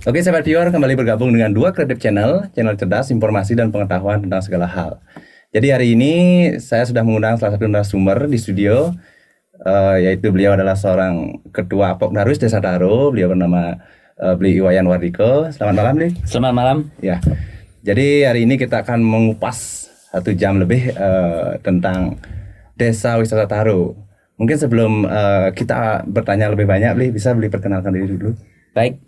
Oke, sahabat viewer, kembali bergabung dengan Dua Kreatif Channel, channel cerdas, informasi dan pengetahuan tentang segala hal. Jadi hari ini saya sudah mengundang salah satu narasumber di studio, yaitu beliau adalah seorang ketua Pokdarwis Desa Taro. Beliau bernama Bli Iwayan Wardiko. Selamat malam, Bli. Selamat malam. Ya, jadi hari ini kita akan mengupas 1 jam lebih tentang Desa Wisata Taro. Mungkin sebelum kita bertanya lebih banyak, Bli, bisa Bli perkenalkan diri dulu. Baik.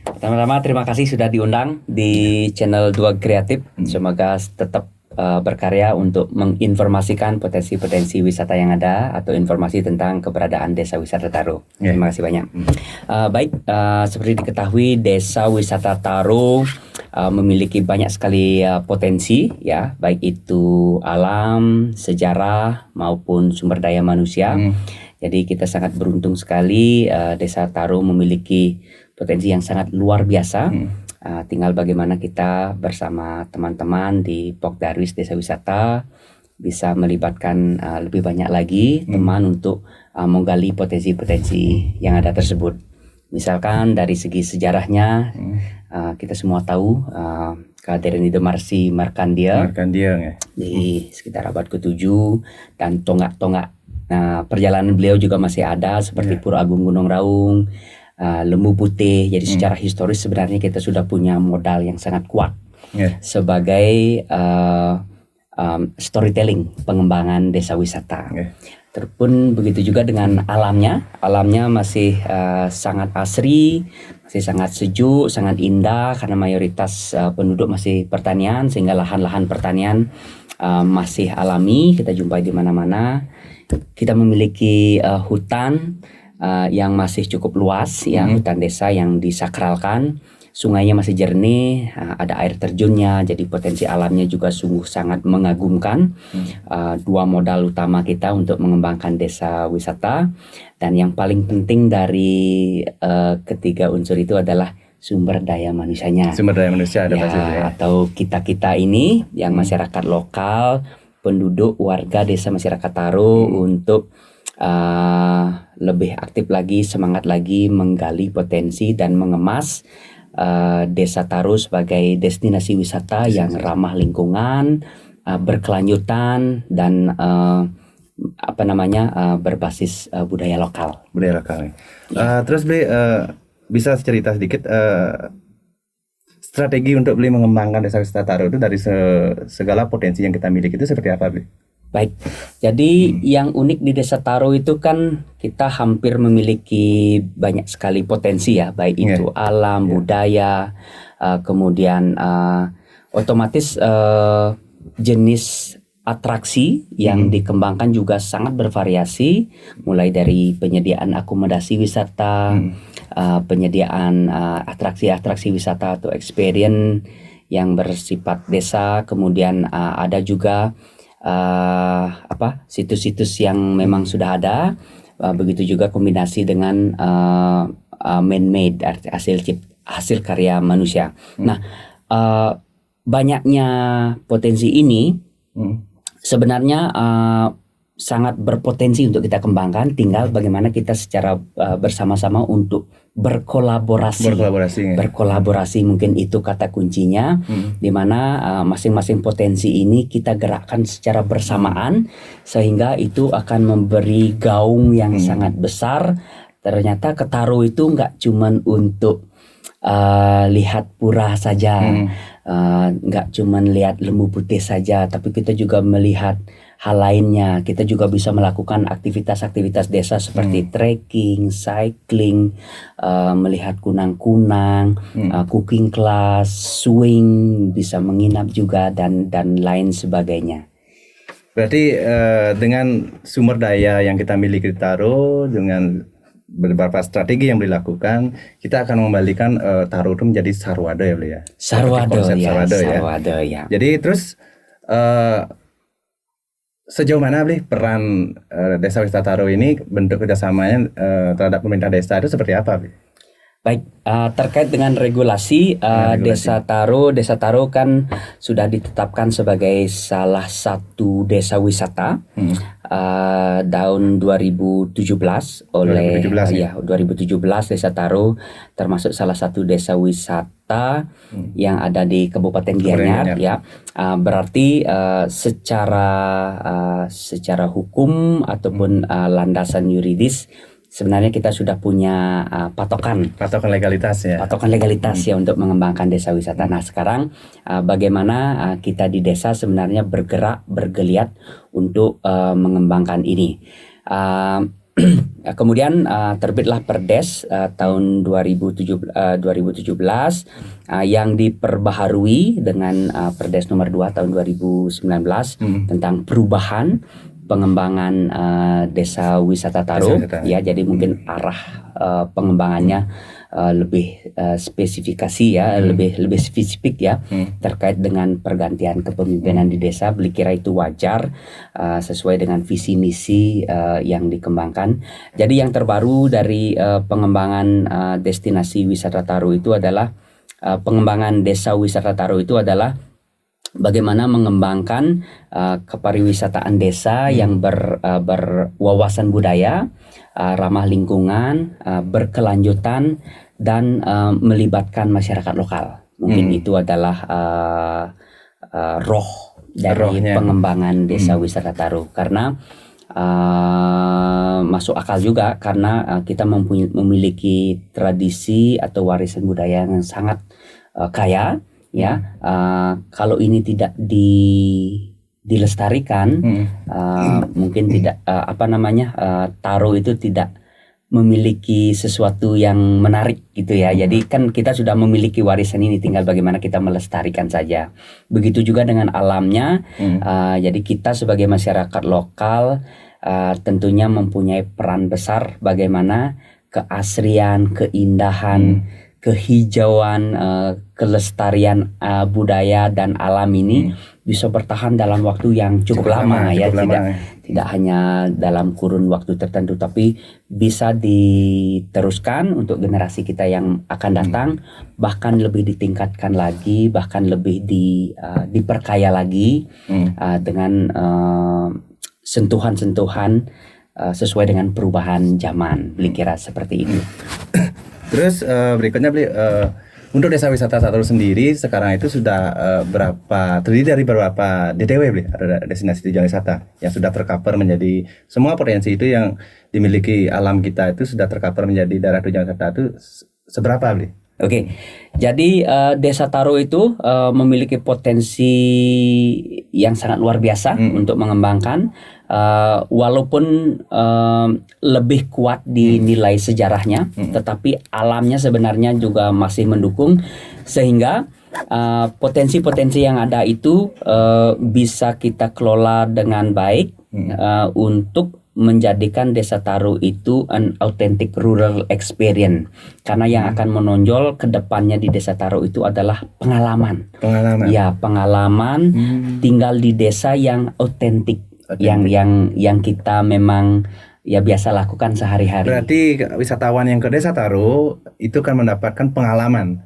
Pertama-tama terima kasih sudah diundang di channel Dua Kreatif. Semoga tetap berkarya untuk menginformasikan potensi-potensi wisata yang ada atau informasi tentang keberadaan Desa Wisata Taro. Terima kasih banyak. Baik, seperti diketahui Desa Wisata Taro memiliki banyak sekali potensi, ya, baik itu alam, sejarah maupun sumber daya manusia. Jadi kita sangat beruntung sekali Desa Taro memiliki potensi yang sangat luar biasa. Tinggal bagaimana kita bersama teman-teman di Pokdarwis Desa Wisata bisa melibatkan lebih banyak lagi teman untuk menggali potensi-potensi yang ada tersebut. Misalkan dari segi sejarahnya, kita semua tahu kehadiran Ide Marsi Markandia ya. di sekitar abad ke-7 dan tonggak-tonggak perjalanan beliau juga masih ada seperti Pura Agung Gunung Raung, Lembu Putih. Jadi secara historis sebenarnya kita sudah punya modal yang sangat kuat sebagai storytelling pengembangan desa wisata. Terpun begitu juga dengan alamnya masih sangat asri, masih sangat sejuk, sangat indah karena mayoritas penduduk masih pertanian, sehingga lahan-lahan pertanian masih alami kita jumpai di mana-mana. Kita memiliki hutan yang masih cukup luas, ya, hutan desa yang disakralkan. Sungainya masih jernih, ada air terjunnya, jadi potensi alamnya juga sungguh sangat mengagumkan. Dua modal utama kita untuk mengembangkan desa wisata, dan yang paling penting dari ketiga unsur itu adalah sumber daya manusianya. Sumber daya manusia ada pasti ya. Atau kita ini yang masyarakat lokal, penduduk warga desa masyarakat Taro untuk lebih aktif lagi, semangat lagi menggali potensi dan mengemas Desa Taro sebagai destinasi wisata yang ramah lingkungan, berkelanjutan, dan berbasis budaya lokal. Terus Bli, bisa cerita sedikit strategi untuk Bli mengembangkan Desa Wisata Taro itu dari segala potensi yang kita miliki itu seperti apa, Bli? Baik, jadi yang unik di Desa Taro itu kan kita hampir memiliki banyak sekali potensi, ya, baik itu alam, budaya, kemudian otomatis jenis atraksi yang dikembangkan juga sangat bervariasi, mulai dari penyediaan akomodasi wisata, penyediaan atraksi-atraksi wisata atau experience yang bersifat desa, kemudian ada juga situs-situs yang memang sudah ada, begitu juga kombinasi dengan man-made, hasil karya manusia. Nah, banyaknya potensi ini sebenarnya sangat berpotensi untuk kita kembangkan, tinggal bagaimana kita secara bersama-sama untuk berkolaborasi mungkin itu kata kuncinya, di mana masing-masing potensi ini kita gerakkan secara bersamaan sehingga itu akan memberi gaung yang sangat besar. Ternyata ke Taro itu nggak cuman untuk lihat pura saja, nggak cuman lihat Lembu Putih saja, tapi kita juga melihat hal lainnya. Kita juga bisa melakukan aktivitas-aktivitas desa seperti trekking, cycling, melihat kunang-kunang, cooking class, swing, bisa menginap juga, dan lain sebagainya. Berarti dengan sumber daya yang kita miliki di Taro, dengan beberapa strategi yang dilakukan, kita akan mengembalikan Taro itu menjadi Sarwado, ya, Bli, ya. Sarwado, ya. Jadi terus sejauh mana, Bli, peran Desa Wisata Taro ini, bentuk kerjasamanya terhadap pemerintah desa itu seperti apa, Bli? Baik, terkait dengan regulasi, Regulasi. Desa Taro kan sudah ditetapkan sebagai salah satu desa wisata tahun 2017 oleh 2017 ya. 2017 Desa Taro termasuk salah satu desa wisata yang ada di Kabupaten Gianyar Gianyar. ya. Berarti secara hukum ataupun landasan yuridis sebenarnya kita sudah punya patokan Legalitas ya. ya untuk mengembangkan desa wisata. Nah sekarang bagaimana kita di desa sebenarnya bergeliat untuk mengembangkan ini. Kemudian terbitlah Perdes tahun 2017 yang diperbaharui dengan Perdes nomor 2 tahun 2019 tentang perubahan pengembangan desa wisata Taro ya, jadi mungkin arah pengembangannya lebih spesifikasi ya, lebih spesifik ya terkait dengan pergantian kepemimpinan di desa. Beli kira itu wajar sesuai dengan visi misi yang dikembangkan. Jadi yang terbaru dari pengembangan destinasi wisata Taro itu adalah pengembangan desa wisata Taro itu adalah bagaimana mengembangkan kepariwisataan desa yang berwawasan budaya, ramah lingkungan, berkelanjutan dan melibatkan masyarakat lokal. Mungkin itu adalah roh dari pengembangan desa wisata Taro, karena masuk akal juga karena kita memiliki tradisi atau warisan budaya yang sangat kaya. Ya, kalau ini tidak dilestarikan, mungkin tidak Taro itu tidak memiliki sesuatu yang menarik gitu ya. Jadi kan kita sudah memiliki warisan ini, tinggal bagaimana kita melestarikan saja. Begitu juga dengan alamnya. Jadi kita sebagai masyarakat lokal tentunya mempunyai peran besar bagaimana keasrian, keindahan, kehijauan, kelestarian budaya dan alam ini bisa bertahan dalam waktu yang cukup lama ya, tidak hanya dalam kurun waktu tertentu, tapi bisa diteruskan untuk generasi kita yang akan datang, bahkan lebih ditingkatkan lagi, bahkan lebih diperkaya lagi dengan sentuhan-sentuhan sesuai dengan perubahan zaman. Beli kira seperti itu. Terus berikutnya Beli, untuk desa wisata Taro sendiri sekarang itu sudah terdiri dari berapa DTW Beli? Ada destinasi tujuan wisata yang sudah tercover menjadi semua potensi itu yang dimiliki alam kita itu sudah tercover menjadi daerah tujuan wisata itu seberapa Beli? Oke, jadi Desa Taro itu memiliki potensi yang sangat luar biasa untuk mengembangkan, walaupun lebih kuat di nilai sejarahnya, tetapi alamnya sebenarnya juga masih mendukung, sehingga potensi-potensi yang ada itu bisa kita kelola dengan baik untuk menjadikan Desa Taro itu an authentic rural experience, karena yang akan menonjol ke depannya di Desa Taro itu adalah pengalaman. Ya, pengalaman tinggal di desa yang autentik, yang kita memang ya biasa lakukan sehari-hari. Berarti wisatawan yang ke Desa Taro itu kan mendapatkan pengalamannya.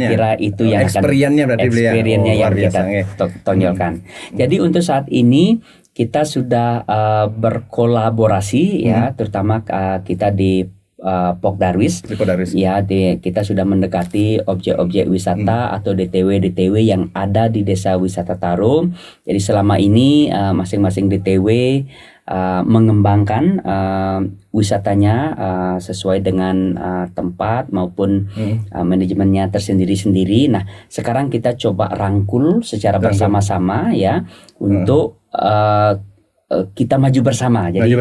Kira itu yang experience-nya berarti experience-nya yang kita tonjolkan. Jadi untuk saat ini kita sudah berkolaborasi ya, terutama kita di Pok Darwis. Ya, kita sudah mendekati objek-objek wisata atau DTW yang ada di Desa Wisata Taro. Jadi selama ini masing-masing DTW mengembangkan wisatanya sesuai dengan tempat maupun manajemennya tersendiri-sendiri. Nah, sekarang kita coba rangkul secara bersama-sama ya untuk kita maju bersama. Jadi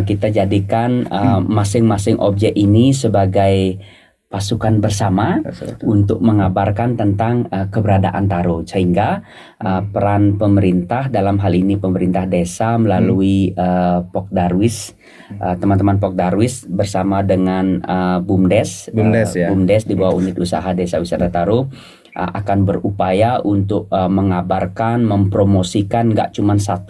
kita jadikan masing-masing objek ini sebagai pasukan bersama untuk mengabarkan tentang keberadaan Taro, sehingga peran pemerintah dalam hal ini pemerintah desa melalui Pok Darwis, teman-teman Pok Darwis bersama dengan BUMDes di bawah unit usaha Desa Wisata Taro akan berupaya untuk mengabarkan, mempromosikan nggak cuma 1-2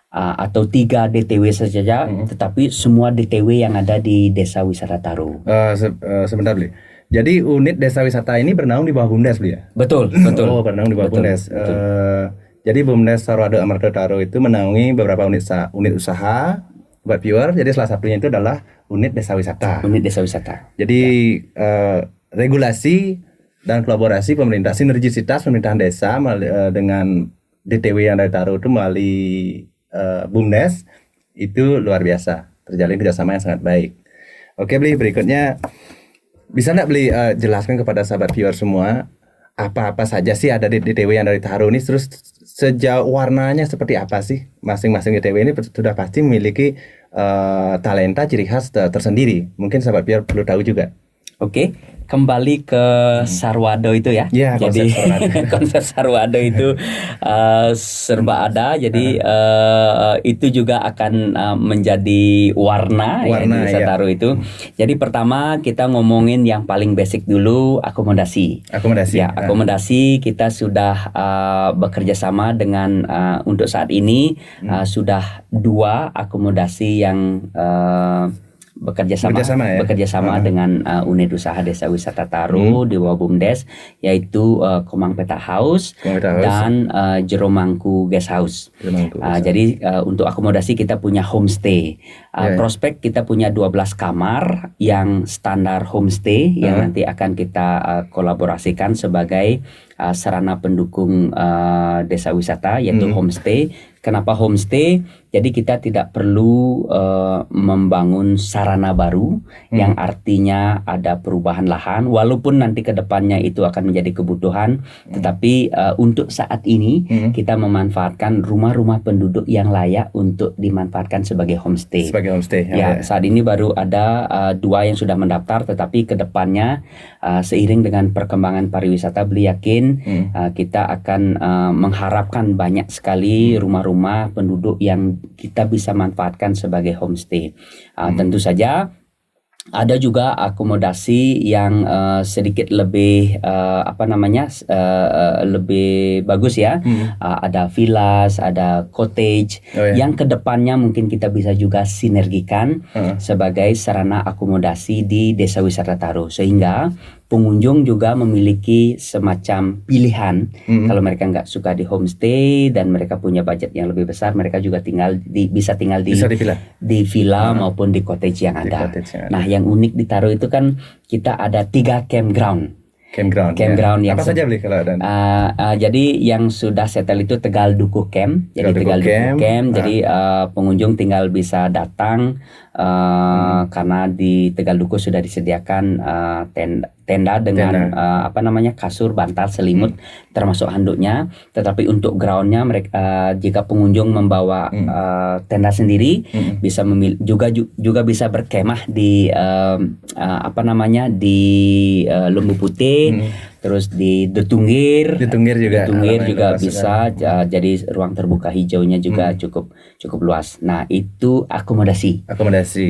atau 3 DTW saja, tetapi semua DTW yang ada di Desa Wisata Taro. Sebentar Bli. Jadi unit desa wisata ini bernaung di bawah BUMDes Bli ya? Betul. Oh, bernaung di bawah Betul, BUMDes. Jadi BUMDes Sarwado Amarga Taro itu menaungi beberapa unit usaha buat viewer. Jadi salah satunya itu adalah unit desa wisata. Unit desa wisata. Jadi regulasi dan kolaborasi pemerintah, sinergisitas pemerintahan desa dengan DTW yang dari Taro itu melalui BUMDes itu luar biasa, terjalin kerjasama yang sangat baik. Oke Bli, berikutnya bisa nggak Bli jelaskan kepada sahabat viewer semua apa-apa saja sih ada di DTW yang dari Taro ini, terus sejauh warnanya seperti apa sih? Masing-masing DTW ini sudah pasti memiliki talenta ciri khas tersendiri. Mungkin sahabat viewer perlu tahu juga. Oke, kembali ke Sarwado itu ya. Ya, jadi konsep Sarwado itu serba ada. Jadi itu juga akan menjadi warna ya, di Desa Taro itu. Jadi pertama kita ngomongin yang paling basic dulu, akomodasi. Ya, akomodasi kita sudah bekerja sama dengan untuk saat ini sudah 2 akomodasi yang bekerja sama dengan unit usaha Desa Wisata Taro di bawah BUMDes, yaitu Komang Peta House dan Jeromangku Guest House. Jadi untuk akomodasi kita punya homestay. Prospek kita punya 12 kamar yang standar homestay yang nanti akan kita kolaborasikan sebagai sarana pendukung desa wisata, yaitu homestay. Kenapa homestay? Jadi kita tidak perlu membangun sarana baru yang artinya ada perubahan lahan, walaupun nanti ke depannya itu akan menjadi kebutuhan. Tetapi untuk saat ini kita memanfaatkan rumah-rumah penduduk yang layak untuk dimanfaatkan sebagai homestay. Ya, saat ini baru ada 2 yang sudah mendaftar, tetapi ke depannya seiring dengan perkembangan pariwisata, beli yakin kita akan mengharapkan banyak sekali rumah-rumah penduduk yang kita bisa manfaatkan sebagai homestay. Tentu saja ada juga akomodasi yang sedikit lebih lebih bagus ya. Ada villas, ada cottage yang kedepannya mungkin kita bisa juga sinergikan sebagai sarana akomodasi di Desa Wisata Taro, sehingga pengunjung juga memiliki semacam pilihan. Kalau mereka nggak suka di homestay dan mereka punya budget yang lebih besar, mereka juga bisa tinggal di villa maupun di cottage yang ada. Nah, yang unik di Taro itu kan kita ada 3 campground yang apa saja Bli kalau ada? Jadi yang sudah settle itu Tegal Dukuh Camp. Jadi Tegal Dukuh Camp. Jadi pengunjung tinggal bisa datang karena di Tegal Dukuh sudah disediakan tenda dengan kasur, bantal, selimut termasuk handuknya. Tetapi untuk groundnya mereka jika pengunjung membawa tenda sendiri bisa juga bisa berkemah di di Lembu Putih. Terus di Detunggir juga bisa. Jadi ruang terbuka hijaunya juga cukup luas. Nah, itu akomodasi.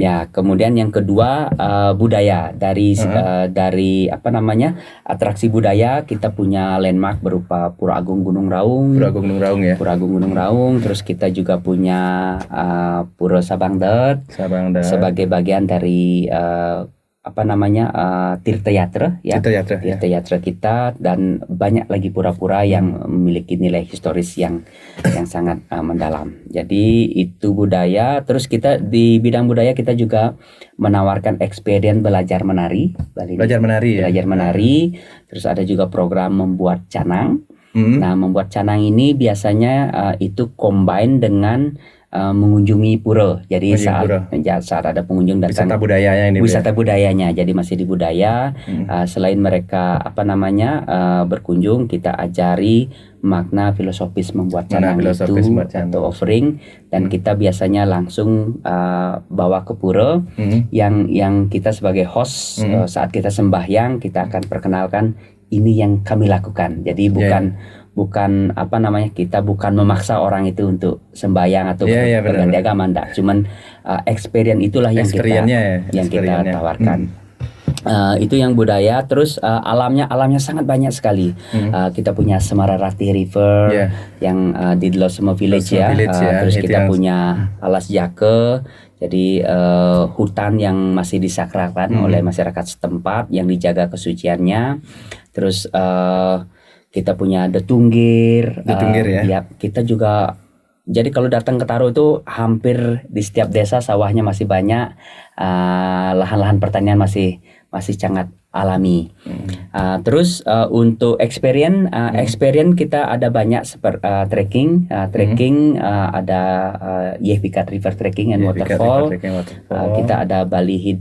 Ya, kemudian yang kedua budaya dari atraksi budaya. Kita punya landmark berupa Pura Agung Gunung Raung. Terus kita juga punya Pura Sabangdet sebagai bagian dari Tirta Yatra kita, dan banyak lagi pura-pura yang memiliki nilai historis yang sangat mendalam. Jadi itu budaya. Terus kita di bidang budaya kita juga menawarkan experience belajar menari. Belajar menari. Terus ada juga program membuat canang. Nah, membuat canang ini biasanya itu combine dengan mengunjungi pura. Jadi saat ada pengunjung datang, wisata budayanya. Jadi masih di budaya. Selain mereka berkunjung, kita ajari makna filosofis membuat canang atau offering, dan kita biasanya langsung bawa ke pura yang kita sebagai host saat kita sembahyang kita akan perkenalkan ini yang kami lakukan. Jadi kita bukan memaksa orang itu untuk sembahyang atau berganti agama, enggak. Cuman experience itulah yang kita tawarkan. Itu yang budaya. Terus alamnya sangat banyak sekali. Kita punya Semararati River Yeah. yang di Losmo Village Losmo ya. Village ya, Terus itu kita yang- punya Alas Jake. Jadi hutan yang masih disakralkan oleh masyarakat setempat yang dijaga kesuciannya. Terus kita punya Detunggir. Detunggir ya. Ya, kita juga. Jadi kalau datang ke Taro itu hampir di setiap desa sawahnya masih banyak, lahan-lahan pertanian masih sangat alami. Terus untuk experience kita ada banyak seperti trekking, ada Yehbikat River Trekking and Yehbikat Waterfall. River Trekking and Waterfall. Kita ada Bali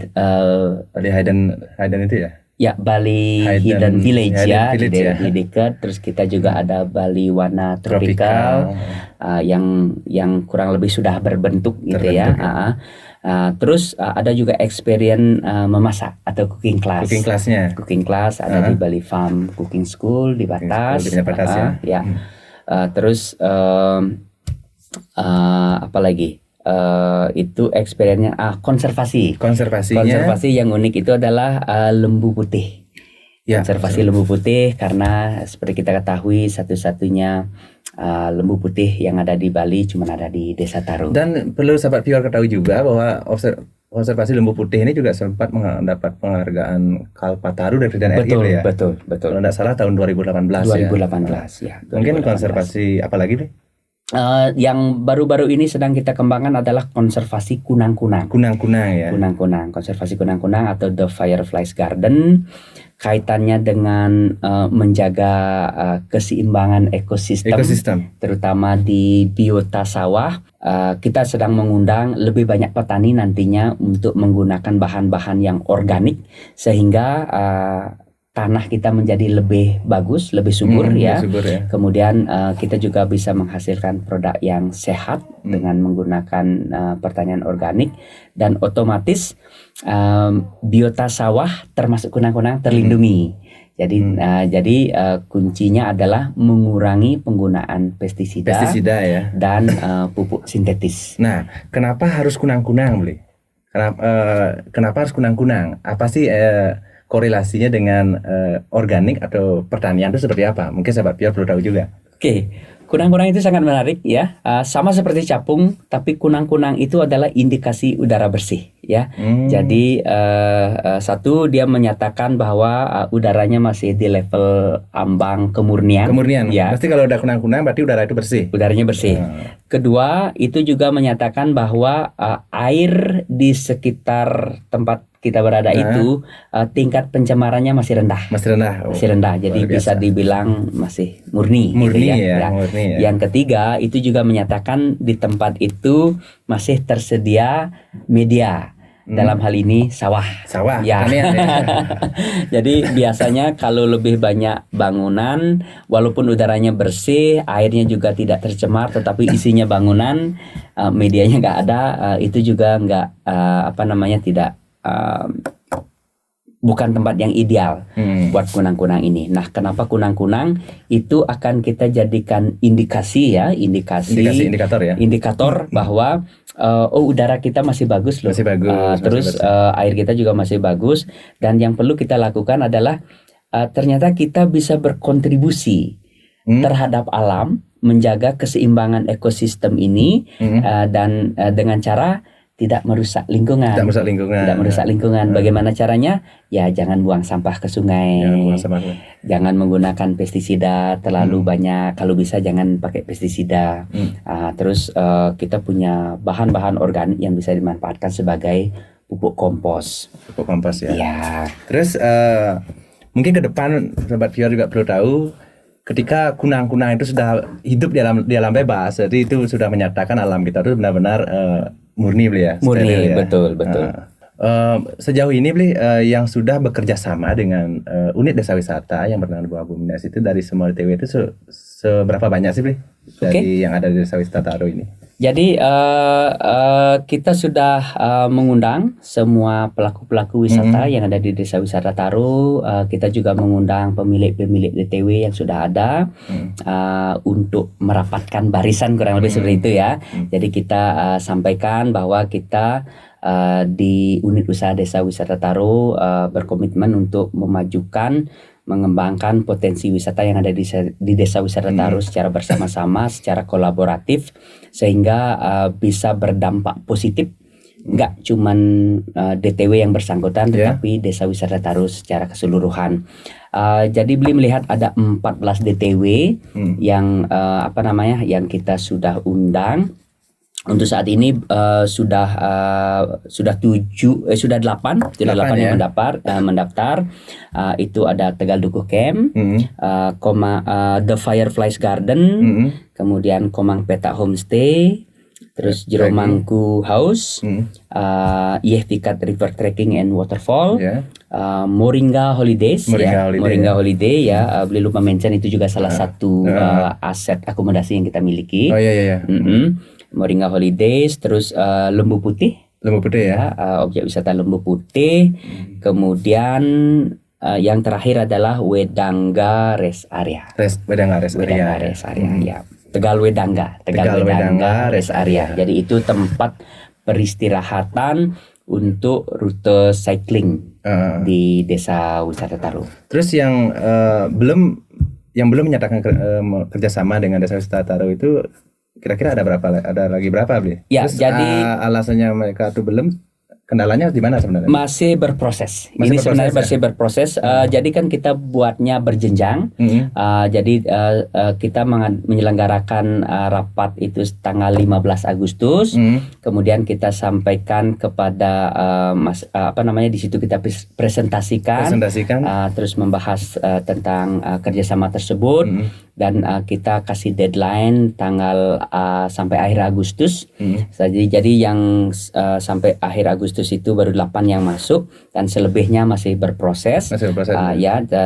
Tadi Hayden itu ya. Ya, Bali Hayden Hidden Village Hayden ya, Village ya. di dekat. Terus kita juga ada Bali Wana Tropical, yang kurang lebih sudah berbentuk gitu ya. Terus ada juga experience memasak atau cooking class. Cooking classnya. Cooking class ada di Bali Farm Cooking School di Batas. School di Batas ya. Terus apa lagi? Itu experience-nya konservasi. Konservasi yang unik itu adalah lembu putih. Ya, Konservasi lembu putih karena seperti kita ketahui satu-satunya lembu putih yang ada di Bali cuma ada di Desa Taro. Dan perlu sahabat viewer ketahui juga bahwa konservasi lembu putih ini juga sempat mendapat penghargaan Kalpataru dari Presiden RI ya. Betul. Kalau tidak salah tahun 2018 ya. Mungkin 2018. konservasi apa lagi nih? Yang baru-baru ini sedang kita kembangkan adalah konservasi kunang-kunang. Kunang-kunang ya. Kunang-kunang, konservasi kunang-kunang atau The Fireflies Garden. Kaitannya dengan menjaga keseimbangan ekosistem, terutama di biota sawah. Kita sedang mengundang lebih banyak petani nantinya untuk menggunakan bahan-bahan yang organik sehingga tanah kita menjadi lebih bagus, lebih subur ya. Kemudian kita juga bisa menghasilkan produk yang sehat dengan menggunakan pertanian organik, dan otomatis biota sawah termasuk kunang-kunang terlindungi. Jadi kuncinya adalah mengurangi penggunaan pestisida ya, dan pupuk sintetis. Nah, kenapa harus kunang-kunang, Bli? Kenapa harus kunang-kunang? Apa sih korelasinya dengan organik atau pertanian itu seperti apa? Mungkin sahabat viewer perlu tahu juga. Oke, kunang-kunang itu sangat menarik ya. Sama seperti capung, tapi kunang-kunang itu adalah indikasi udara bersih ya. Jadi satu, dia menyatakan bahwa udaranya masih di level ambang kemurnian. Ya. Pasti kalau udah kunang-kunang berarti udara itu bersih. Udaranya bersih. Kedua, itu juga menyatakan bahwa air di sekitar tempat kita berada itu tingkat pencemarannya masih rendah. Masih rendah. Jadi bisa dibilang masih murni gitu ya. Murni ya. Yang ketiga, itu juga menyatakan di tempat itu masih tersedia media. Dalam hal ini sawah ya. Jadi biasanya kalau lebih banyak bangunan, walaupun udaranya bersih, airnya juga tidak tercemar, tetapi isinya bangunan, medianya nggak ada, itu juga nggak tidak bukan tempat yang ideal buat kunang-kunang ini. Nah, kenapa kunang-kunang itu akan kita jadikan indikator bahwa udara kita masih bagus loh. Terus air kita juga masih bagus, dan yang perlu kita lakukan adalah ternyata kita bisa berkontribusi terhadap alam, menjaga keseimbangan ekosistem ini dan dengan cara tidak merusak lingkungan. Bagaimana caranya? Ya, jangan buang sampah ke sungai. Jangan menggunakan pestisida terlalu banyak. Kalau bisa jangan pakai pestisida. Terus kita punya bahan-bahan organik yang bisa dimanfaatkan sebagai pupuk kompos. Pupuk kompos ya. Ya. Terus mungkin ke depan sobat viewer juga perlu tahu, ketika kunang-kunang itu sudah hidup di alam bebas, jadi itu sudah menyatakan alam kita itu benar-benar murni, Bli ya. Murni, betul. Sejauh ini, Bli, yang sudah bekerja sama dengan unit desa wisata yang bernama Buah Buminas itu dari semua TW itu seberapa banyak sih, Bli? Dari yang ada di desa wisata Taro ini. Jadi kita sudah mengundang semua pelaku-pelaku wisata yang ada di desa wisata Taro. Kita juga mengundang pemilik-pemilik DTW yang sudah ada untuk merapatkan barisan, kurang lebih seperti itu ya. Jadi kita sampaikan bahwa kita di unit usaha Desa Wisata Taro berkomitmen untuk mengembangkan potensi wisata yang ada di Desa Wisata Taro secara bersama-sama, secara kolaboratif, sehingga bisa berdampak positif, nggak cuman DTW yang bersangkutan, tetapi Desa Wisata Taro secara keseluruhan. Jadi beliau melihat ada 14 DTW yang yang kita sudah undang. Untuk saat ini sudah 8 yang mendaftar. Itu ada Tegal Dukuh Camp, The Fireflies Garden, kemudian Komang Petak Homestay, terus Jeromangku House, Yehtikat River Trekking and Waterfall, Moringa Holidays, Moringa Holiday ya. Beliau lupa mention itu juga salah satu aset akomodasi yang kita miliki. Moringa Holidays, terus Lembu Putih ya, objek wisata Lembu Putih. Kemudian yang terakhir adalah Wedangga Rest Area. Wedangga Rest Area. Ya. Tegal Wedangga Rest Area. Jadi itu tempat peristirahatan untuk rute cycling di Desa Wisata Taro. Terus yang belum menyatakan kerjasama dengan Desa Wisata Taro itu kira-kira ada berapa? Ada lagi berapa, Bli? Ya, terus jadi alasannya mereka tuh belum, kendalanya di mana sebenarnya? Masih berproses. Ini sebenarnya masih berproses. Jadi kan kita buatnya berjenjang. Jadi kita menyelenggarakan rapat itu tanggal 15 Agustus. Kemudian kita sampaikan kepada di situ kita presentasikan. Terus membahas tentang kerjasama tersebut. Dan kita kasih deadline tanggal sampai akhir Agustus. Jadi yang sampai akhir Agustus itu baru 8 yang masuk, dan selebihnya masih berproses.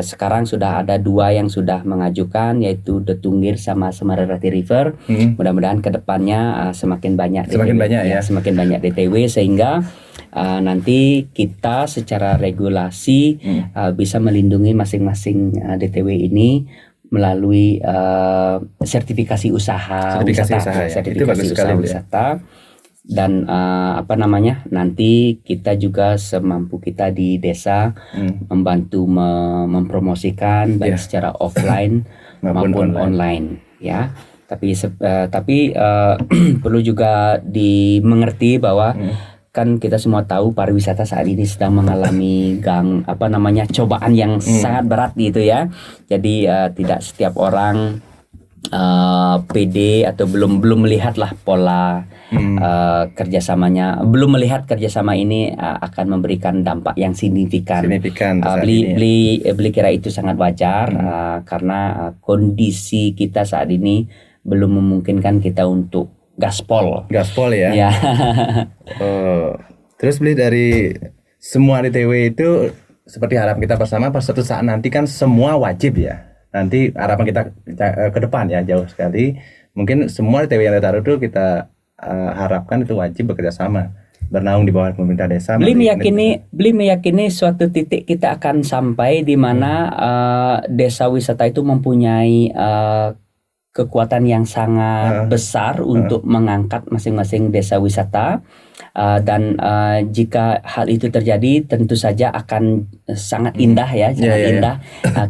Sekarang sudah ada 2 yang sudah mengajukan, yaitu Detunggir sama Semarerati River. Mudah-mudahan kedepannya semakin banyak DTW, sehingga nanti kita secara regulasi bisa melindungi masing-masing DTW ini melalui sertifikasi usaha wisata. Dan nanti kita juga semampu kita di desa membantu mempromosikan baik secara offline maupun online ya. Tapi perlu juga dimengerti bahwa kan kita semua tahu pariwisata saat ini sedang mengalami cobaan yang sangat berat gitu ya. Jadi tidak setiap orang PD atau belum melihatlah pola kerjasamanya, belum melihat kerjasama ini akan memberikan dampak yang signifikan. Beli kira itu sangat wajar karena kondisi kita saat ini belum memungkinkan kita untuk gaspol ya. Terus Beli, dari semua DTW itu seperti harapan kita bersama, pas suatu saat nanti kan semua wajib ya. Nanti harapan kita ke depan ya, jauh sekali. Mungkin semua DTW yang ditaruh itu kita harapkan itu wajib bekerja sama, bernaung di bawah pemerintah desa. Beli meyakini suatu titik kita akan sampai di mana desa wisata itu mempunyai kekuatan yang sangat besar untuk mengangkat masing-masing desa wisata. Dan jika hal itu terjadi, tentu saja akan sangat indah ya, indah.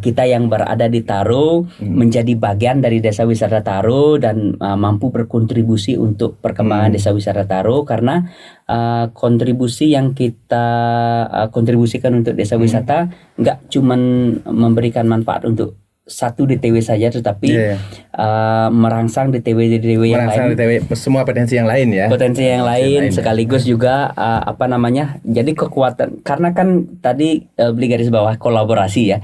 Kita yang berada di Taro menjadi bagian dari Desa Wisata Taro dan mampu berkontribusi untuk perkembangan Desa Wisata Taro, karena kontribusi yang kita kontribusikan untuk desa wisata nggak cuman memberikan manfaat untuk satu DTW saja, tetapi merangsang DTW yang lain, semua potensi yang lain ya. Sekaligus juga jadi kekuatan, karena kan tadi beli garis bawah kolaborasi ya.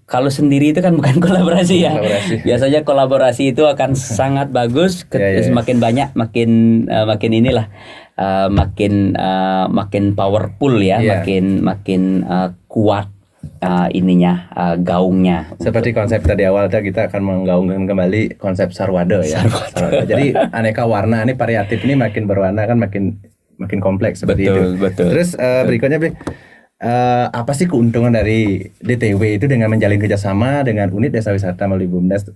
Kalau sendiri itu kan bukan kolaborasi ya. Biasanya kolaborasi itu akan sangat bagus. Semakin banyak makin powerful ya, makin kuat gaungnya. Seperti konsep tadi awal kita akan menggaungkan kembali konsep Sarwado ya. Jadi aneka warna ini, variatif ini makin berwarna kan makin kompleks seperti itu. Betul. Terus berikutnya apa sih keuntungan dari DTW itu dengan menjalin kerjasama dengan unit desa wisata melalui BUMDes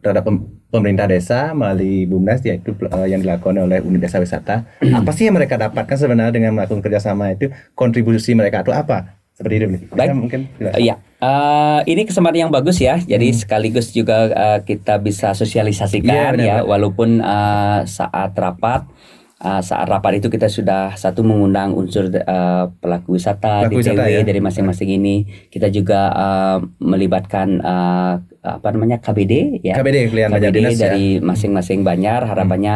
terhadap pemerintah desa melalui BUMDes, yaitu yang dilakukan oleh unit desa wisata. Apa sih yang mereka dapatkan sebenarnya dengan melakukan kerjasama itu? Kontribusi mereka itu apa? Seperti itu, bisa Baik. mungkin Ya, ini kesempatan yang bagus ya. Jadi sekaligus juga kita bisa sosialisasikan Iya, benar. walaupun saat rapat itu kita sudah mengundang unsur pelaku wisata Pelaku wisata, DTW ya. dari masing-masing ini. Kita juga melibatkan KBD ya. KBD, Kelurahan Banjar KBD Dinas, ya. dari masing-masing Banjar. Harapannya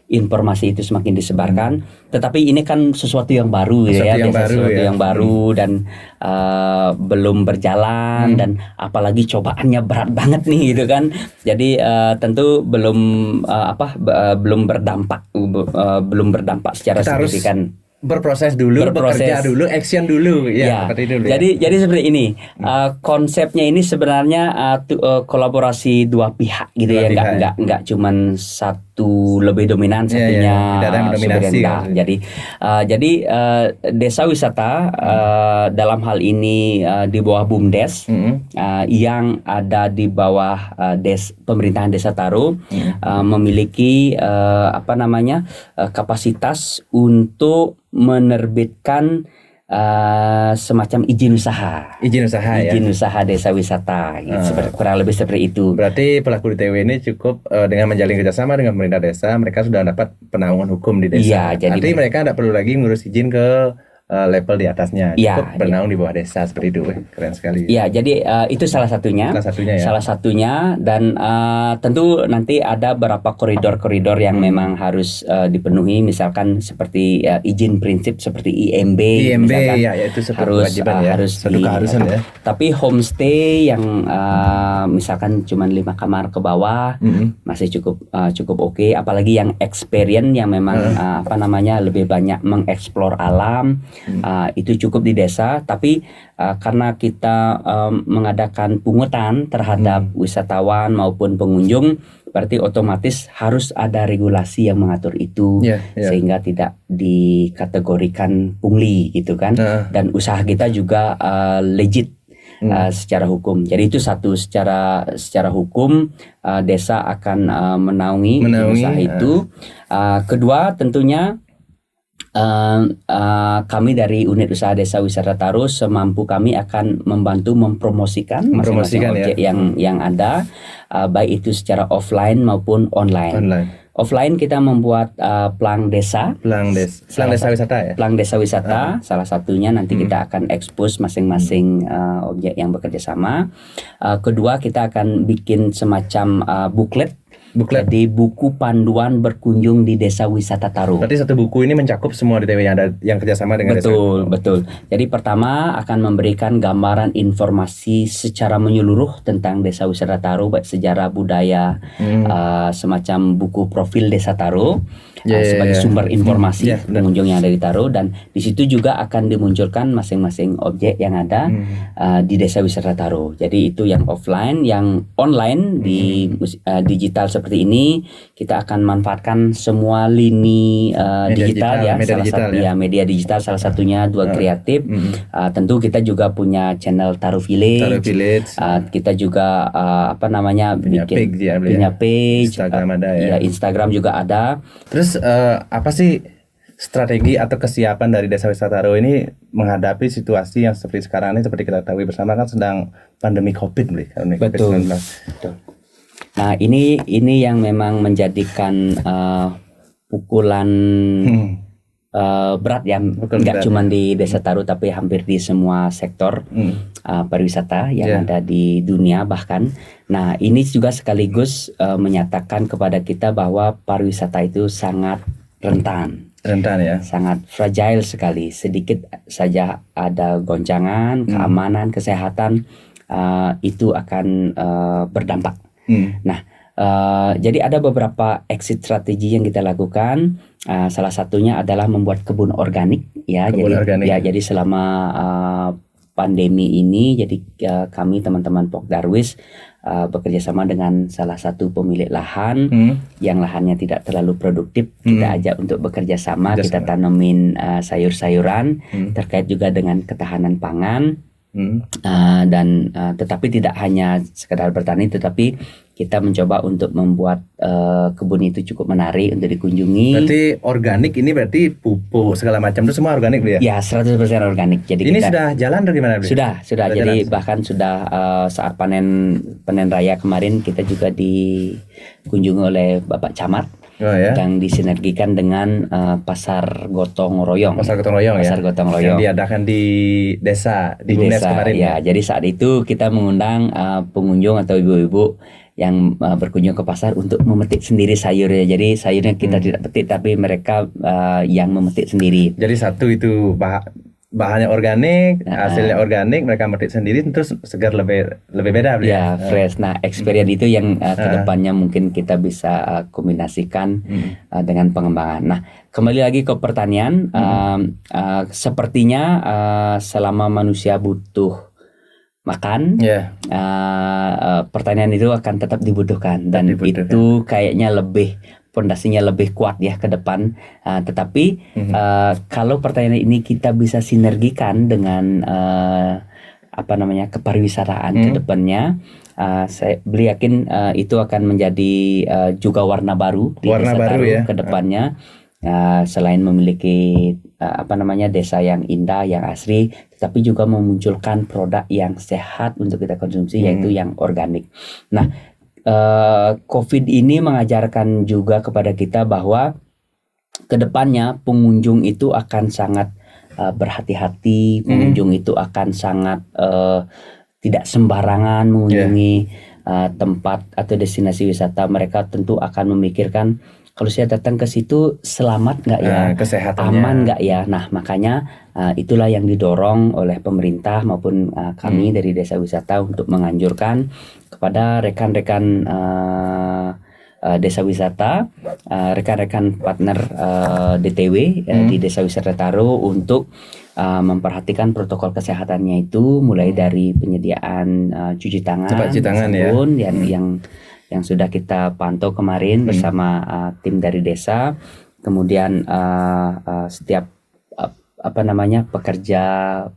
informasi itu semakin disebarkan. Tetapi ini kan sesuatu yang baru Sesuatu ya, yang baru, sesuatu ya. yang baru dan belum berjalan dan apalagi cobaannya berat banget nih gitu kan. Jadi tentu belum berdampak secara Kita harus signifikan. berproses dulu, bekerja dulu, action dulu, ya, seperti itu. Jadi seperti ini, konsepnya ini sebenarnya kolaborasi dua pihak gitu Dua ya, pihak, nggak cuman satu lebih dominan, satunya tidak ada yang mendominasi, enggak. kan. Jadi desa wisata dalam hal ini di bawah BUMDes yang ada di bawah pemerintahan Desa Taro memiliki kapasitas untuk menerbitkan semacam izin usaha desa wisata gitu, kurang lebih seperti itu. Berarti pelaku DTW ini cukup dengan menjalin kerjasama dengan pemerintah desa, mereka sudah dapat penaungan hukum di desa. Iya, jadi artinya mereka tidak perlu lagi ngurus izin ke level di atasnya, cukup bernaung di bawah desa, seperti itu. Keren sekali. Iya, jadi itu salah satunya. Salah satunya dan tentu nanti ada beberapa koridor-koridor yang memang harus dipenuhi, misalkan seperti izin prinsip seperti IMB misalkan, ya, itu kewajiban ya. Harus keharusan ya. Tapi homestay yang misalkan cuma 5 kamar ke bawah masih cukup oke, apalagi yang experience yang memang lebih banyak mengeksplor alam. Itu cukup di desa, tapi karena kita mengadakan pungutan terhadap wisatawan maupun pengunjung, berarti otomatis harus ada regulasi yang mengatur itu, sehingga tidak dikategorikan pungli gitu kan. Dan usaha kita juga legit secara hukum. Jadi itu satu, secara hukum desa akan menaungi usaha itu. Kedua tentunya kami dari unit usaha desa wisata Taro semampu kami akan membantu mempromosikan masing-masing objek yang ada, baik itu secara offline maupun online. Offline kita membuat plang desa wisata ya. Plang desa wisata salah satunya nanti kita akan expose masing-masing objek yang bekerja sama. Kedua kita akan bikin semacam buklet. Jadi buku panduan berkunjung di desa wisata Taro. Berarti satu buku ini mencakup semua DTW yang ada yang kerjasama dengan desa. Betul. Jadi pertama akan memberikan gambaran informasi secara menyeluruh tentang desa wisata Taro, baik sejarah budaya, semacam buku profil desa Taro sebagai sumber informasi pengunjung yang ada di Taro, dan di situ juga akan dimunculkan masing-masing objek yang ada di desa wisata Taro. Jadi itu yang offline, yang online di digital seperti ini kita akan manfaatkan semua lini digital ya, media digital salah satunya Dua Kreatif. Tentu kita juga punya channel Taro Village. Kita juga punya page, Instagram ada ya. Instagram juga ada. Terus apa sih strategi atau kesiapan dari desa wisata Taro ini menghadapi situasi yang seperti sekarang ini? Seperti kita tahu bersama kan sedang pandemi COVID, Betul. Nah ini yang memang menjadikan pukulan berat ya, nggak cuma di desa Taro tapi hampir di semua sektor pariwisata yang ada di dunia bahkan. Nah ini juga sekaligus menyatakan kepada kita bahwa pariwisata itu sangat rentan ya, sangat fragile sekali. Sedikit saja ada goncangan, keamanan, kesehatan itu akan berdampak. Nah, jadi ada beberapa exit strategi yang kita lakukan. Salah satunya adalah membuat kebun organik ya. Jadi selama pandemi ini, jadi kami teman-teman Pok Darwis bekerja sama dengan salah satu pemilik lahan yang lahannya tidak terlalu produktif. Kita ajak untuk bekerja sama, kita tanemin sayur-sayuran terkait juga dengan ketahanan pangan. Dan tetapi tidak hanya sekedar bertani, tetapi kita mencoba untuk membuat kebun itu cukup menarik untuk dikunjungi. Berarti organik ini berarti pupuk segala macam itu semua organik ya? Ya, 100% organik. Jadi ini kita, sudah jalan dari mana? Sudah. Jadi jalan. Bahkan sudah saat panen raya kemarin kita juga dikunjungi oleh Bapak Camat. Yang disinergikan dengan Pasar Gotong Royong. Pasar Gotong Royong yang diadakan di desa di Bumdes kemarin. Ya, jadi saat itu kita mengundang pengunjung atau ibu-ibu yang berkunjung ke pasar untuk memetik sendiri sayurnya. Jadi sayurnya kita tidak petik, tapi mereka yang memetik sendiri. Jadi satu itu bahannya organik, hasilnya organik, mereka memetik sendiri, terus segar lebih beda. Ya, fresh. Nah, experience itu yang kedepannya mungkin kita bisa kombinasikan dengan pengembangan. Nah, kembali lagi ke pertanian, sepertinya selama manusia butuh makan, pertanian itu akan tetap dibutuhkan, dan itu kayaknya pondasinya lebih kuat ya ke depan. Tetapi kalau pertanian ini kita bisa sinergikan dengan kepariwisataan ke depannya, saya yakin itu akan menjadi juga warna baru di Desa Taru ke depannya. Selain memiliki desa yang indah, yang asri, tetapi juga memunculkan produk yang sehat untuk kita konsumsi, yaitu yang organik. Nah, COVID ini mengajarkan juga kepada kita bahwa kedepannya pengunjung itu akan sangat berhati-hati, pengunjung itu akan sangat tidak sembarangan mengunjungi tempat atau destinasi wisata. Mereka tentu akan memikirkan, kalau saya datang ke situ selamat nggak ya, kesehatannya aman nggak ya. Nah, makanya itulah yang didorong oleh pemerintah maupun kami dari Desa Wisata untuk menganjurkan kepada rekan-rekan desa wisata, rekan-rekan partner DTW di Desa Wisata Taru untuk memperhatikan protokol kesehatannya itu, mulai dari penyediaan cuci tangan, sabun, yang sudah kita pantau kemarin bersama tim dari desa. Kemudian setiap pekerja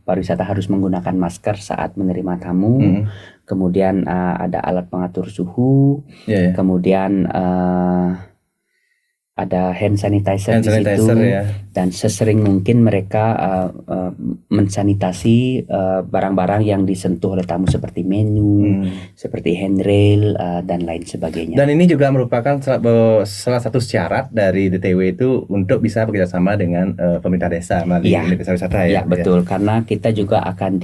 pariwisata harus menggunakan masker saat menerima tamu. Kemudian ada alat pengatur suhu. Kemudian ada hand sanitizer di situ, dan sesering mungkin mereka mensanitasi barang-barang yang disentuh oleh tamu seperti menu, seperti handrail dan lain sebagainya. Dan ini juga merupakan salah satu syarat dari DTW itu untuk bisa bekerjasama dengan pemerintah desa melalui Desa Wisata ya. Ya, betul, karena kita juga akan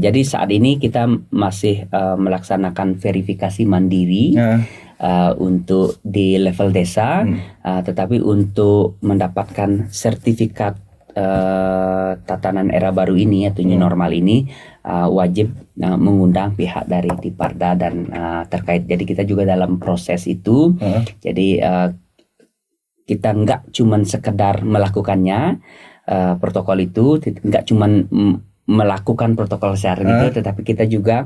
jadi saat ini kita masih melaksanakan verifikasi mandiri. Untuk di level desa, tetapi untuk mendapatkan sertifikat tatanan era baru ini atau new normal ini wajib mengundang pihak dari Diparda dan terkait. Jadi kita juga dalam proses itu. Jadi kita nggak cuman sekedar melakukannya, protokol itu nggak cuman melakukan protokol kesehatan itu, tetapi kita juga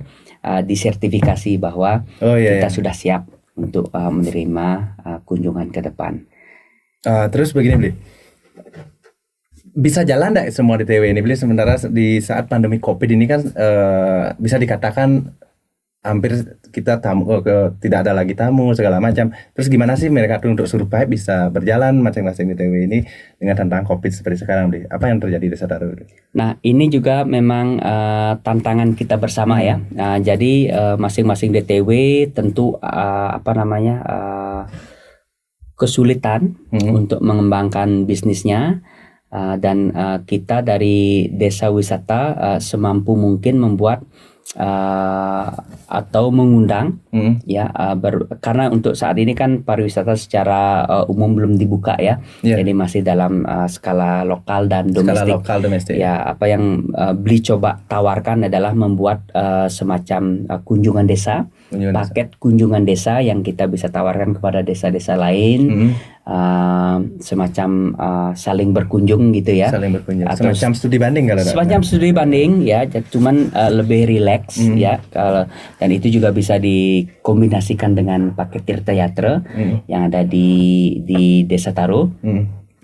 disertifikasi bahwa kita sudah siap untuk menerima kunjungan ke depan. Terus begini, Bli, bisa jalan nggak semua DTW ini, Bli, sementara di saat pandemi COVID ini kan bisa dikatakan hampir kita tidak ada lagi tamu segala macam. Terus gimana sih mereka tuh untuk supaya bisa berjalan masing-masing DTW ini dengan tentang COVID seperti sekarang, Bli? Apa yang terjadi di Desa Taru? Nah, ini juga memang tantangan kita bersama ya. Jadi masing-masing DTW tentu kesulitan untuk mengembangkan bisnisnya, dan kita dari Desa Wisata semampu mungkin membuat atau mengundang karena untuk saat ini kan pariwisata secara umum belum dibuka ya. Jadi masih dalam skala lokal dan domestik. Ya, apa yang Bli coba tawarkan adalah membuat semacam kunjungan desa, paket kunjungan desa yang kita bisa tawarkan kepada desa-desa lain. semacam saling berkunjung gitu ya. Saling berkunjung. Atau Semacam studi banding kalau semacam studi banding ya, cuman lebih rileks ya. Dan itu juga bisa dikombinasikan dengan paket Tirta Yatra yang ada di Desa Taro.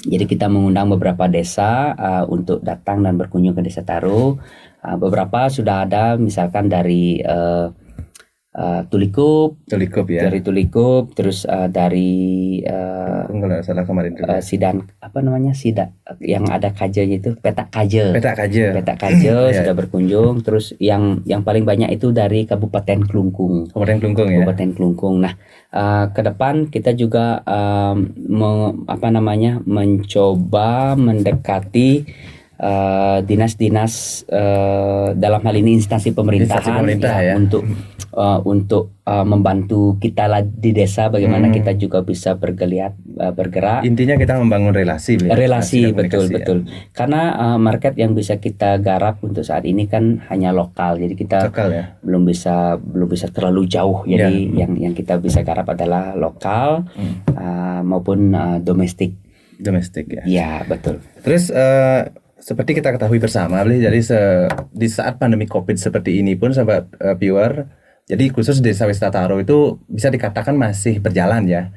Jadi kita mengundang beberapa desa untuk datang dan berkunjung ke Desa Taro. Beberapa sudah ada, misalkan dari Tulikup ya. dari Tulikup, terus dari Kalau salah kemarin juga. Sidan Sida yang ada kajanya itu, Petak Kaje sudah berkunjung. Terus yang paling banyak itu dari Kabupaten Klungkung ya. Kabupaten Klungkung. Nah, ke depan kita juga mencoba mendekati dinas-dinas dalam hal ini instansi pemerintahan ya. Untuk membantu kita di desa, bagaimana kita juga bisa bergerak. Intinya kita membangun relasi betul. Karena market yang bisa kita garap untuk saat ini kan hanya lokal, jadi kita belum bisa terlalu jauh. Jadi yang kita bisa garap adalah lokal maupun domestik ya. Ya, betul. Terus seperti kita ketahui bersama, jadi di saat pandemi COVID seperti ini pun, sahabat viewer, jadi khusus Desa Wisata Taro itu bisa dikatakan masih berjalan ya.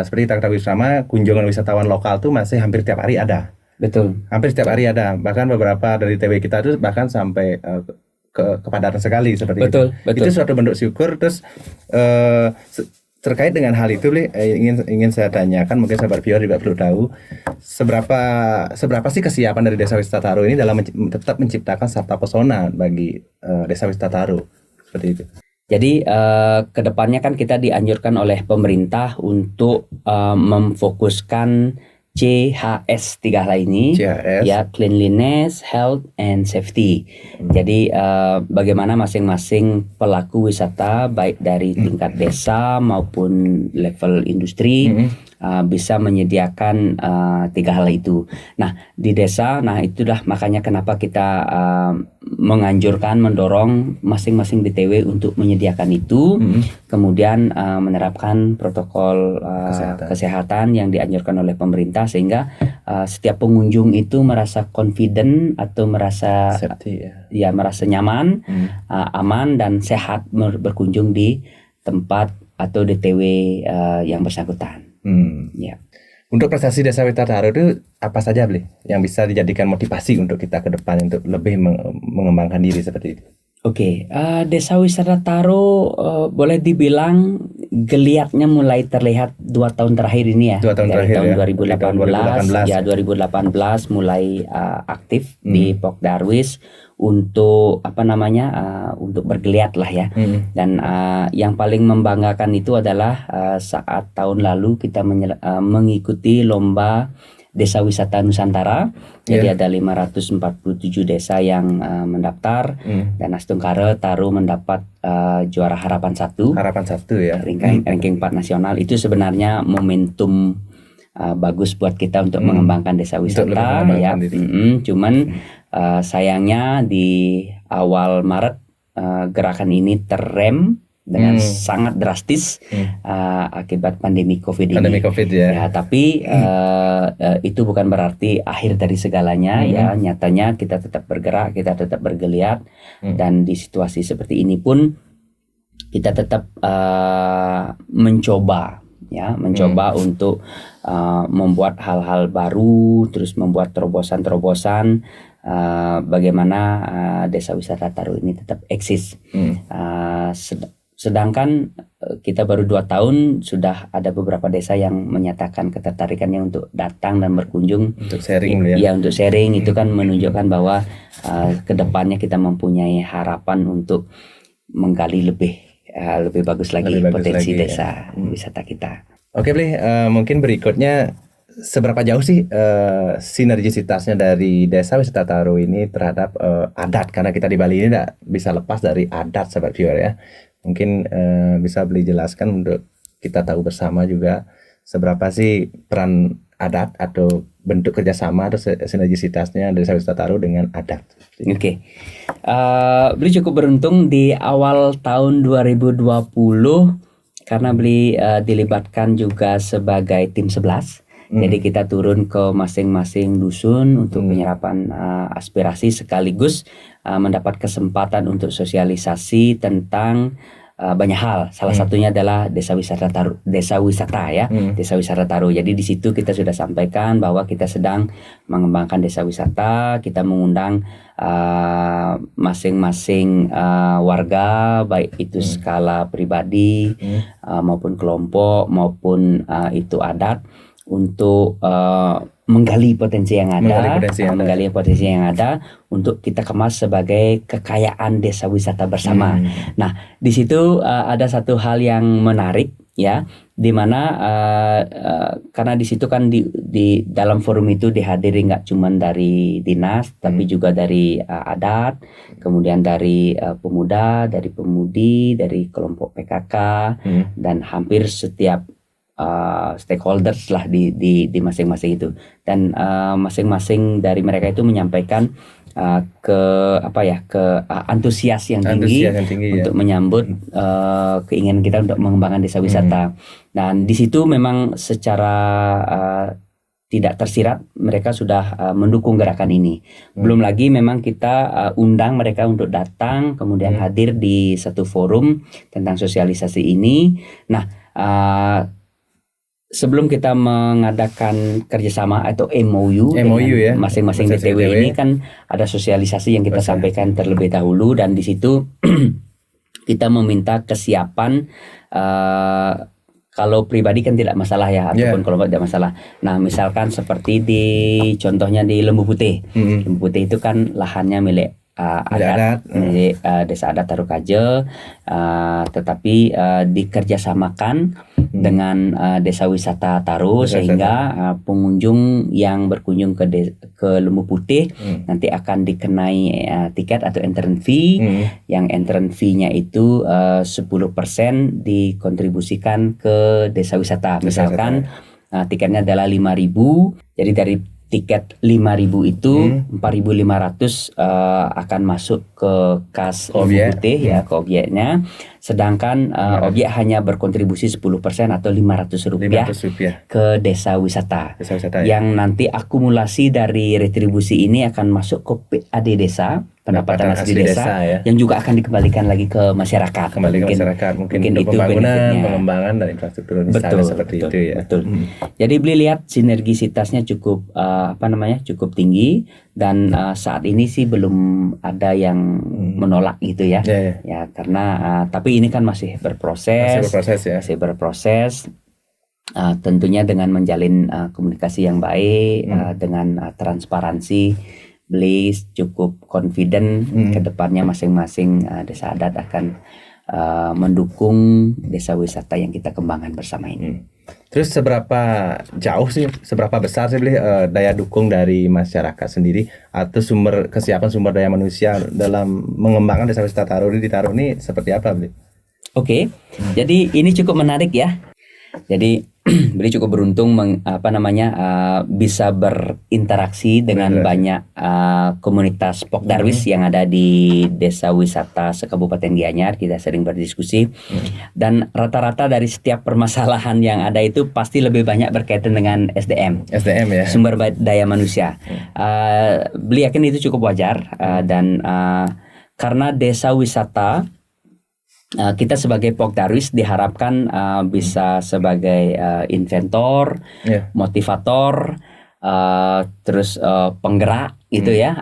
Seperti kita ketahui bersama, kunjungan wisatawan lokal tuh masih hampir tiap hari ada. Betul. Hampir setiap hari ada. Bahkan beberapa dari TW kita itu bahkan sampai kepadatan sekali seperti betul. Itu suatu bentuk syukur. Terus terkait dengan hal itu, ingin saya tanyakan, mungkin sahabat viewer juga perlu tahu, seberapa sih kesiapan dari Desa Wisata Taro ini dalam tetap menciptakan sarana pesona bagi Desa Wisata Taro seperti itu. Jadi kedepannya kan kita dianjurkan oleh pemerintah untuk memfokuskan CHS 3 hal ini, ya, cleanliness, health, and safety. Jadi bagaimana masing-masing pelaku wisata baik dari tingkat desa maupun level industri bisa menyediakan 3 hal itu. Nah, di desa, itulah makanya kenapa kita mendorong masing-masing DTW untuk menyediakan itu, kemudian menerapkan protokol kesehatan yang dianjurkan oleh pemerintah, sehingga setiap pengunjung itu merasa confident atau merasa safety, merasa nyaman, aman dan sehat berkunjung di tempat atau DTW yang bersangkutan. Ya. Untuk prestasi Desa Wisata Taro itu apa saja, yang bisa dijadikan motivasi untuk kita ke depan untuk lebih mengembangkan diri seperti itu? Oke, Desa Wisata Taro boleh dibilang geliatnya mulai terlihat 2 tahun terakhir ini ya. 2 tahun terakhir tahun ya. 2018 ya, 2018 mulai aktif di Pok Darwis untuk untuk bergeliat lah ya. Dan yang paling membanggakan itu adalah saat tahun lalu kita mengikuti lomba Desa Wisata Nusantara. Jadi ada 547 desa yang mendaftar, dan Astungkara Taro mendapat juara harapan 1 ya. Ranking 4 nasional. Itu sebenarnya momentum bagus buat kita untuk mengembangkan desa wisata ya. Cuman sayangnya di awal Maret gerakan ini terrem dengan sangat drastis akibat pandemi COVID ini. Ya, tapi itu bukan berarti akhir dari segalanya ya. Nyatanya kita tetap bergerak, kita tetap bergeliat, dan di situasi seperti ini pun kita tetap mencoba untuk membuat hal-hal baru, terus membuat terobosan-terobosan bagaimana Desa Wisata Taro ini tetap eksis. Sedangkan kita baru 2 tahun sudah ada beberapa desa yang menyatakan ketertarikannya untuk datang dan berkunjung untuk sharing untuk sharing. Itu kan menunjukkan bahwa kedepannya kita mempunyai harapan untuk menggali lebih bagus lagi potensi desa wisata kita. Oke, mungkin berikutnya, seberapa jauh sih sinergisitasnya dari Desa Wisata Taro ini terhadap adat? Karena kita di Bali ini tidak bisa lepas dari adat, sahabat viewer ya. Mungkin bisa jelaskan untuk kita tahu bersama juga seberapa sih peran adat atau bentuk kerjasama atau sinergisitasnya Desa Wisata Taro dengan adat. Oke. Beli cukup beruntung di awal tahun 2020 karena beli dilibatkan juga sebagai tim 11 Jadi kita turun ke masing-masing dusun untuk penyerapan aspirasi sekaligus mendapat kesempatan untuk sosialisasi tentang banyak hal. Salah satunya adalah desa wisata Taru, desa wisata ya, desa wisata Taru. Jadi di situ kita sudah sampaikan bahwa kita sedang mengembangkan desa wisata. Kita mengundang masing-masing warga, baik itu skala pribadi maupun kelompok maupun itu adat, untuk menggali potensi yang ada, menggali potensi yang ada untuk kita kemas sebagai kekayaan desa wisata bersama. Nah, di situ ada satu hal yang menarik ya, di mana karena di situ kan di dalam forum itu dihadiri nggak cuma dari dinas, tapi juga dari adat, kemudian dari pemuda, dari pemudi, dari kelompok PKK, dan hampir setiap stakeholders lah di masing-masing itu, dan masing-masing dari mereka itu menyampaikan ke antusias yang tinggi untuk menyambut keinginan kita untuk mengembangkan desa wisata. Dan di situ memang secara tidak tersirat mereka sudah mendukung gerakan ini. Belum lagi memang kita undang mereka untuk datang kemudian hadir di satu forum tentang sosialisasi ini. Nah, sebelum kita mengadakan kerjasama atau MOU ya, masing-masing DTW ini kan ada sosialisasi yang kita sampaikan terlebih dahulu, dan di situ kita meminta kesiapan. Kalau pribadi kan tidak masalah ya, ataupun kelompok tidak masalah. Nah, misalkan seperti contohnya di Lembu Putih. Lembu Putih itu kan lahannya milik adat, desa adat Taru Kaje, tetapi dikerjasamakan dengan desa wisata Taru, sehingga pengunjung yang berkunjung ke Lembu Putih nanti akan dikenai tiket atau entrance fee, yang entrance fee-nya itu 10% dikontribusikan ke desa wisata. Misalkan tiketnya adalah 5.000, jadi dari tiket 5.000 itu 4.500 akan masuk ke kas Lembu Putih ya, ke objeknya. Sedangkan objek hanya berkontribusi 10% atau Rp500 ke desa wisata. Yang nanti akumulasi dari retribusi ini akan masuk ke PAD desa, pendapatan asli desa ya, yang juga akan dikembalikan lagi ke masyarakat. Mungkin untuk itu pembangunan, pengembangan dan infrastruktur misalnya seperti itu ya. Jadi beli lihat sinergisitasnya cukup cukup tinggi, dan saat ini sih belum ada yang menolak gitu ya. Ya karena tapi ini kan masih berproses. Tentunya dengan menjalin komunikasi yang baik, dengan transparansi, beli cukup confident ke depannya masing-masing desa adat akan mendukung desa wisata yang kita kembangkan bersama ini. Terus seberapa besar sih beli daya dukung dari masyarakat sendiri atau kesiapan sumber daya manusia dalam mengembangkan desa wisata Taru di Taru ini seperti apa beli? Oke. Jadi ini cukup menarik ya. Jadi beliau cukup beruntung bisa berinteraksi dengan banyak komunitas Pokdarwis yang ada di desa wisata sekabupaten Gianyar. Kita sering berdiskusi, dan rata-rata dari setiap permasalahan yang ada itu pasti lebih banyak berkaitan dengan SDM ya, sumber daya manusia. Beliau yakin itu cukup wajar, dan karena desa wisata, kita sebagai Pokdarwis diharapkan bisa sebagai inventor, motivator, terus penggerak gitu ya,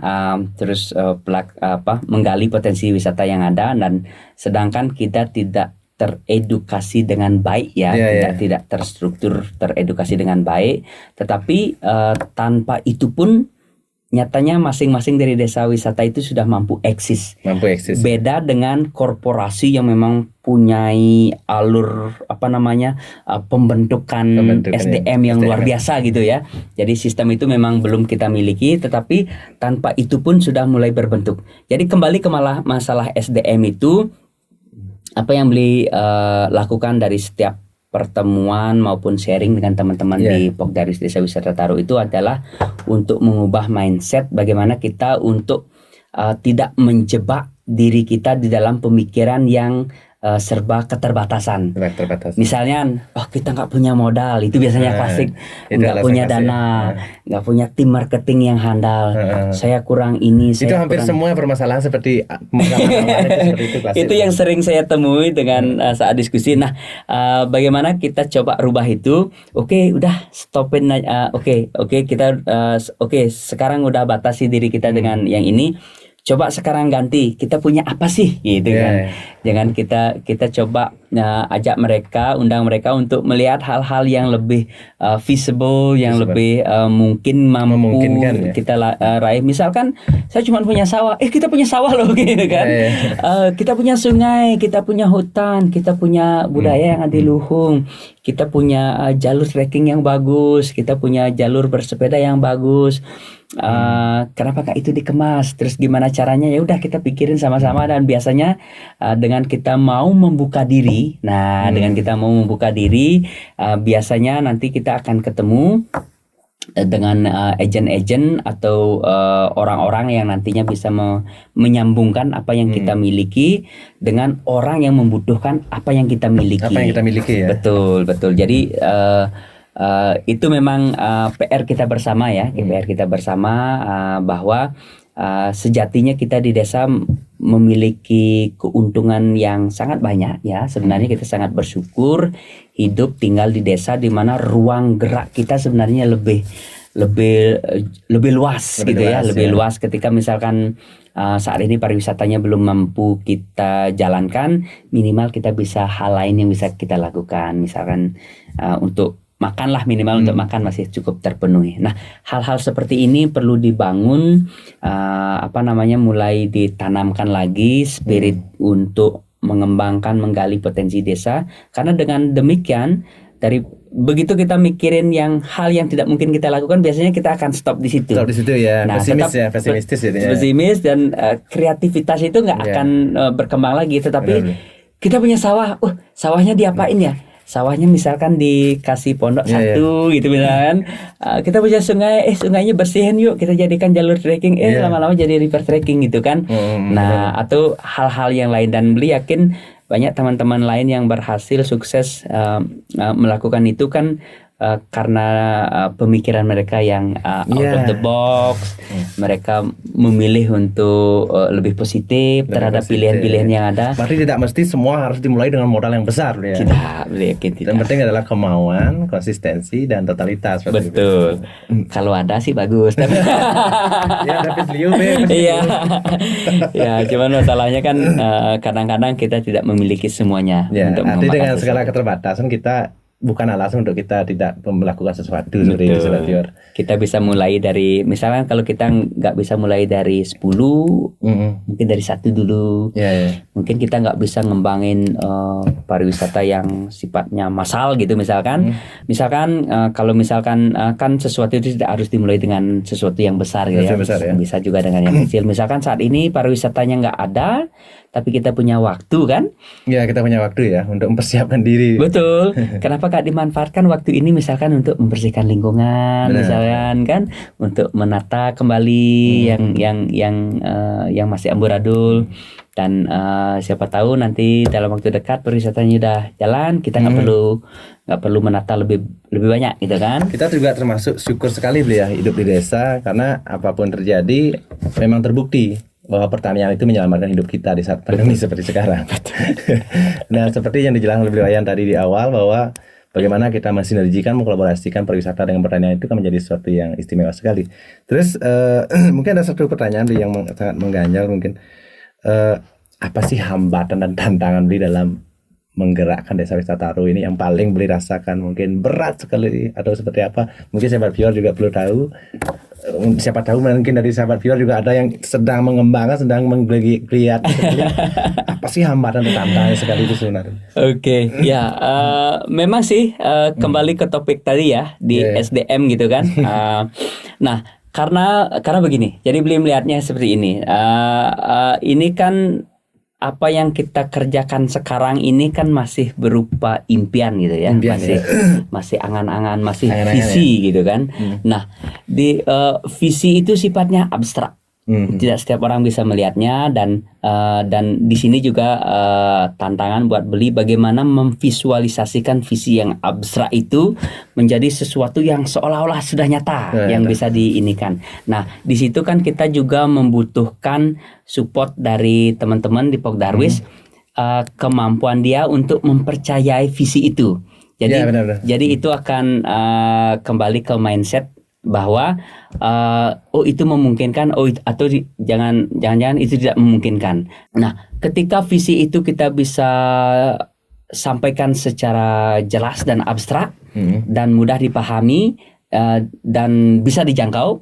terus menggali potensi wisata yang ada, dan sedangkan kita tidak teredukasi dengan baik ya, tidak terstruktur teredukasi dengan baik, tetapi tanpa itu pun nyatanya masing-masing dari desa wisata itu sudah mampu eksis. Beda dengan korporasi yang memang punya alur pembentukan SDM yang luar biasa gitu ya. Jadi sistem itu memang belum kita miliki, tetapi tanpa itu pun sudah mulai berbentuk. Jadi kembali ke masalah SDM itu, apa yang beli lakukan dari setiap pertemuan maupun sharing dengan teman-teman di Pokdarwis Desa Wisata Taru itu adalah untuk mengubah mindset bagaimana kita untuk tidak menjebak diri kita di dalam pemikiran yang serba keterbatasan. Terbatas. Misalnya, kita nggak punya modal, itu biasanya klasik. itu Nggak alasan punya klasik. dana, nggak punya tim marketing yang handal. Saya kurang ini, Itu saya hampir kurang. semua permasalahan seperti pengalaman itu seperti itu klasik. Itu yang sering saya temui dengan saat diskusi. Nah, bagaimana kita coba rubah itu? Oke, udah stopin. Oke, kita sekarang udah batasi diri kita dengan yang ini. Coba sekarang ganti, kita punya apa sih, gitu kan? Jangan kita coba ajak mereka, undang mereka untuk melihat hal-hal yang lebih feasible, yang lebih mungkin mampu Memungkinkan, ya. kita raih. Misalkan saya cuma punya sawah, kita punya sawah loh, gitu kan? Kita punya sungai, kita punya hutan, kita punya budaya yang adiluhung, kita punya jalur trekking yang bagus, kita punya jalur bersepeda yang bagus. Kenapa kak itu dikemas? Terus gimana caranya? Ya udah kita pikirin sama-sama, dan biasanya dengan kita mau membuka diri, dengan kita mau membuka diri, biasanya nanti kita akan ketemu dengan agent-agent atau orang-orang yang nantinya bisa menyambungkan apa yang kita miliki dengan orang yang membutuhkan apa yang kita miliki. Apa yang kita miliki, ya. Betul. Jadi itu memang PR kita bersama, ya. PR kita bersama, bahwa sejatinya kita di desa memiliki keuntungan yang sangat banyak, ya. Sebenarnya kita sangat bersyukur hidup tinggal di desa di mana ruang gerak kita sebenarnya lebih luas, gitu ya. Lebih luas ketika misalkan saat ini pariwisatanya belum mampu kita jalankan, minimal kita bisa hal lain yang bisa kita lakukan. Misalkan untuk makanlah, minimal untuk makan masih cukup terpenuhi. Nah, hal-hal seperti ini perlu dibangun, mulai ditanamkan lagi spirit untuk mengembangkan, menggali potensi desa. Karena dengan demikian, dari begitu kita mikirin hal yang tidak mungkin kita lakukan, biasanya kita akan stop di situ. Stop di situ, ya. Nah, Pesimistis ya. Pesimis, dan kreativitas itu nggak akan berkembang lagi. Tetapi kita punya sawah, sawahnya diapain ya? Sawahnya misalkan dikasih pondok satu, gitu misalkan. Kita punya sungai, sungainya bersihin yuk, kita jadikan jalur trekking, lama-lama jadi river trekking, gitu kan. Atau hal-hal yang lain, dan beli yakin banyak teman-teman lain yang berhasil sukses melakukan itu kan karena pemikiran mereka yang out of the box. Mereka memilih untuk lebih positif terhadap pilihan-pilihan yang ada. Berarti tidak mesti semua harus dimulai dengan modal yang besar, ya. Tidak, yakin tidak. Yang penting adalah kemauan, konsistensi, dan totalitas. Betul. Kalau ada sih bagus. Ya, tapi beliau ya, cuman masalahnya kan kadang-kadang kita tidak memiliki semuanya. Untuk dengan segala keterbatasan kita bukan alasan untuk kita tidak melakukan sesuatu seperti itu, Sobat Pior. Kita bisa mulai dari, misalnya kalau kita nggak bisa mulai dari 10, mungkin dari 1 dulu. Mungkin kita nggak bisa ngembangin pariwisata yang sifatnya massal, gitu misalkan. Kalau misalkan kan sesuatu itu tidak harus dimulai dengan sesuatu yang besar, gitu ya. Bisa juga dengan yang kecil. Misalkan saat ini pariwisatanya nggak ada, tapi kita punya waktu, kan? Ya, kita punya waktu, ya, untuk mempersiapkan diri. Betul. Kenapa gak dimanfaatkan waktu ini misalkan untuk membersihkan lingkungan, misalkan kan, untuk menata kembali yang masih amburadul, dan siapa tahu nanti dalam waktu dekat pariwisatanya udah jalan, kita nggak perlu menata lebih banyak, gitu kan? Kita juga termasuk syukur sekali, beliau hidup di desa, karena apapun terjadi memang terbukti bahwa pertanian itu menyelamatkan hidup kita di saat pandemi seperti sekarang. Nah, seperti yang dijelaskan oleh beliau yang tadi di awal, bahwa bagaimana kita mensinergikan, mengkolaborasikan pariwisata dengan pertanian itu kan menjadi sesuatu yang istimewa sekali. Terus mungkin ada satu pertanyaan yang sangat mengganjal mungkin. Apa sih hambatan dan tantangan beli dalam menggerakkan desa wisata Aro ini yang paling beli rasakan? Mungkin berat sekali atau seperti apa? Mungkin sahabat viewer juga perlu tahu. Siapa tahu mungkin dari sahabat viewer juga ada yang sedang mengembangkan, sedang menggeliat. Apa sih hambatan dan tantangan sekali itu sebenarnya? Oke, ya memang sih kembali ke topik tadi, ya, di SDM, gitu kan. Nah, karena begini, jadi beliau melihatnya seperti ini. Ini kan apa yang kita kerjakan sekarang ini kan masih berupa impian, gitu ya. Masih angan-angan, masih visi, gitu kan. Nah, di visi itu sifatnya abstrak. Tidak setiap orang bisa melihatnya, dan di sini juga tantangan buat beli bagaimana memvisualisasikan visi yang abstrak itu menjadi sesuatu yang seolah-olah sudah nyata yang bisa diinikan. Nah, di situ kan kita juga membutuhkan support dari teman-teman di Pok Darwis, kemampuan dia untuk mempercayai visi itu. Jadi jadi itu akan kembali ke mindset bahwa itu memungkinkan, atau jangan-jangan itu tidak memungkinkan. Nah, ketika visi itu kita bisa sampaikan secara jelas dan abstrak dan mudah dipahami dan bisa dijangkau,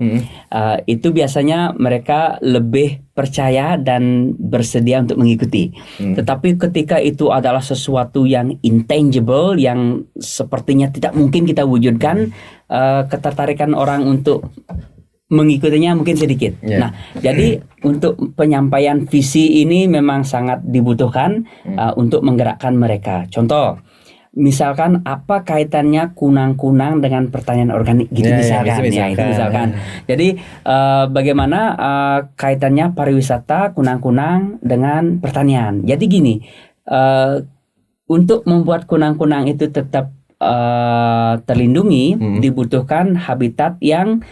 itu biasanya mereka lebih percaya dan bersedia untuk mengikuti. Tetapi ketika itu adalah sesuatu yang intangible, yang sepertinya tidak mungkin kita wujudkan, ketertarikan orang untuk mengikutinya mungkin sedikit. Nah, jadi untuk penyampaian visi ini memang sangat dibutuhkan untuk menggerakkan mereka. Contoh, misalkan apa kaitannya kunang-kunang dengan pertanian organik gitu, misalkan. Itu misalkan. Jadi bagaimana kaitannya pariwisata kunang-kunang dengan pertanian. Jadi gini, untuk membuat kunang-kunang itu tetap terlindungi, dibutuhkan habitat yang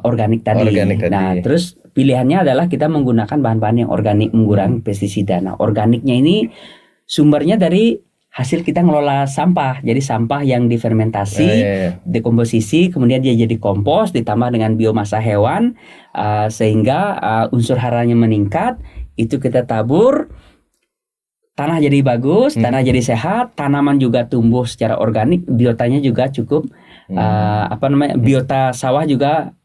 organik tadi. Nah, terus pilihannya adalah kita menggunakan bahan-bahan yang organik, mengurangi pestisida. Nah, organiknya ini sumbernya dari hasil kita ngelola sampah. Jadi sampah yang difermentasi, dekomposisi, kemudian dia jadi kompos, ditambah dengan biomasa hewan, sehingga unsur haranya meningkat. Itu kita tabur, tanah jadi bagus, tanah jadi sehat, tanaman juga tumbuh secara organik, biotanya juga cukup, biota sawah juga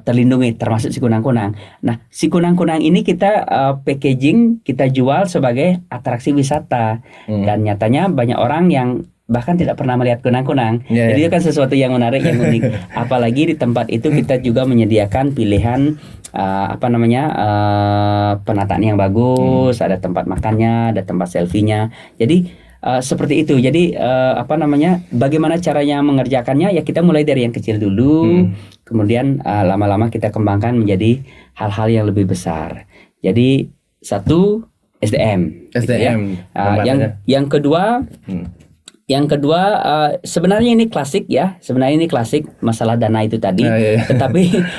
terlindungi, termasuk si kunang-kunang. Nah, si kunang-kunang ini kita packaging, kita jual sebagai atraksi wisata, dan nyatanya banyak orang yang bahkan tidak pernah melihat kunang-kunang. Jadi itu kan sesuatu yang menarik, yang unik. Apalagi di tempat itu kita juga menyediakan pilihan penataan yang bagus, ada tempat makannya, ada tempat selfie-nya. Jadi seperti itu. Jadi bagaimana caranya mengerjakannya? Ya kita mulai dari yang kecil dulu, kemudian lama-lama kita kembangkan menjadi hal-hal yang lebih besar. Jadi satu, SDM. Gitu ya. Yang kedua. Yang kedua, sebenarnya ini klasik ya. Sebenarnya ini klasik masalah dana itu tadi.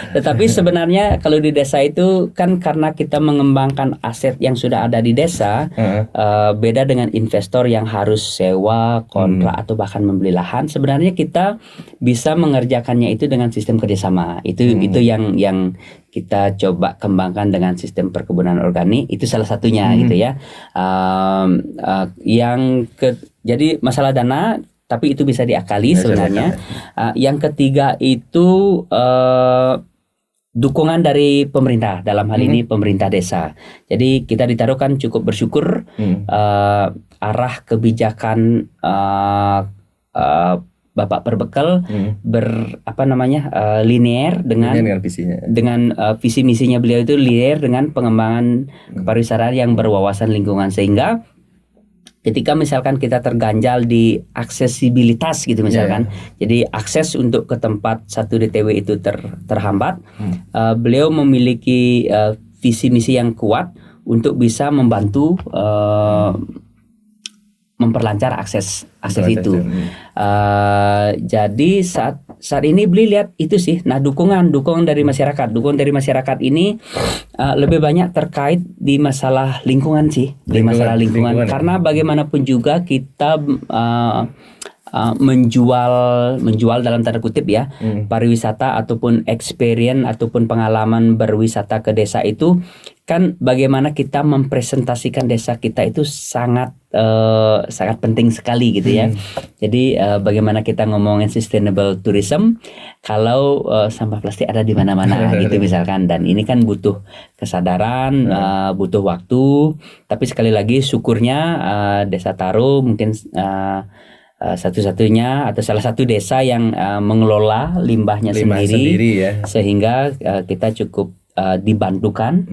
Tetapi sebenarnya kalau di desa itu kan karena kita mengembangkan aset yang sudah ada di desa, beda dengan investor yang harus sewa, kontrak atau bahkan membeli lahan. Sebenarnya kita bisa mengerjakannya itu dengan sistem kerjasama. Itu yang kita coba kembangkan dengan sistem perkebunan organik. Itu salah satunya gitu ya. Jadi masalah dana, tapi itu bisa diakali sebenarnya. Yang ketiga itu dukungan dari pemerintah, dalam hal ini pemerintah desa. Jadi kita ditaruhkan cukup bersyukur arah kebijakan Bapak Perbekal linear dengan visinya. Dengan visi misinya beliau itu linear dengan pengembangan pariwisata yang berwawasan lingkungan, sehingga ketika misalkan kita terganjal di aksesibilitas gitu misalkan, jadi akses untuk ke tempat 1 DTW itu terhambat, beliau memiliki visi misi yang kuat untuk bisa membantu memperlancar akses itu. Jadi saat ini beli lihat itu sih. Nah, dukungan dari masyarakat. Dukungan dari masyarakat ini lebih banyak terkait di masalah lingkungan sih, di masalah lingkungan. Karena bagaimanapun juga kita menjual dalam tanda kutip ya, pariwisata ataupun experience ataupun pengalaman berwisata ke desa itu kan bagaimana kita mempresentasikan desa kita itu sangat penting sekali gitu ya. Jadi bagaimana kita ngomongin sustainable tourism kalau sampah plastik ada di mana-mana gitu misalkan, dan ini kan butuh kesadaran, butuh waktu, tapi sekali lagi syukurnya Desa Taro mungkin satu-satunya atau salah satu desa yang mengelola limbahnya sendiri ya. Sehingga kita cukup dibantukan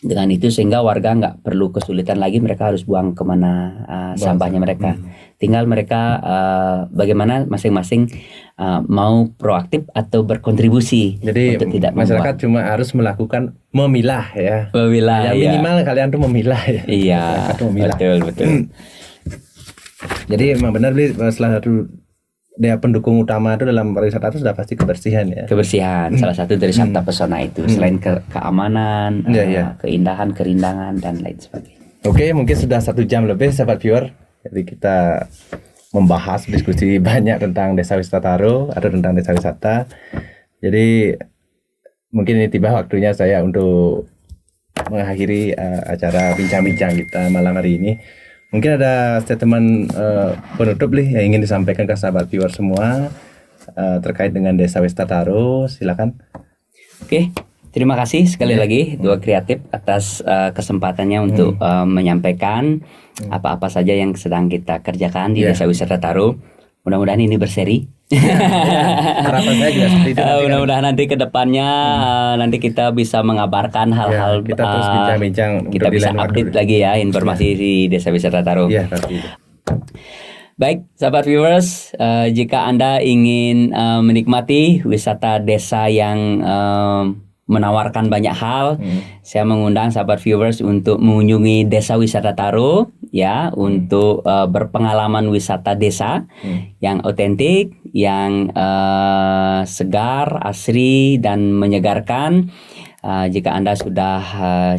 Dengan itu sehingga warga nggak perlu kesulitan lagi mereka harus buang kemana sampahnya mereka. Tinggal mereka bagaimana masing-masing mau proaktif atau berkontribusi Jadi untuk tidak masyarakat membuang. cuma harus melakukan memilah ya. Memilah, Yang ya. minimal kalian tuh memilah ya. Iya, Masyarakat tuh memilah. betul. Jadi emang benar Bli, salah satu dia pendukung utama itu dalam pariwisata itu sudah pasti kebersihan ya. Kebersihan salah satu dari Sabta Pesona itu. Selain keamanan, Iya. keindahan, kerindangan dan lain sebagainya. Oke, mungkin sudah 1 jam lebih sahabat viewer. Jadi kita membahas diskusi banyak tentang Desa Wisata Taro atau tentang desa wisata. Jadi mungkin ini tiba waktunya saya untuk mengakhiri acara bincang-bincang kita malam hari ini. Mungkin ada statement penutup nih yang ingin disampaikan ke sahabat viewer semua terkait dengan Desa Wisata Taro. Silakan. Oke, terima kasih sekali lagi Dua Kreatif atas kesempatannya untuk menyampaikan apa-apa saja yang sedang kita kerjakan di Desa Wisata Taro. Mudah-mudahan ini berseri. Harapan saya juga seperti itu. Mudah-mudahan nanti ke depannya nanti kita bisa mengabarkan hal-hal kita terus bincang-bincang kita untuk di bisa lain waktu. update lagi ya informasi di Desa Wisata Taro. Iya, pasti. Baik, sahabat viewers, jika Anda ingin menikmati wisata desa yang menawarkan banyak hal, saya mengundang sahabat viewers untuk mengunjungi Desa Wisata Taro ya, untuk berpengalaman wisata desa yang otentik, yang segar, asri dan menyegarkan. Jika Anda sudah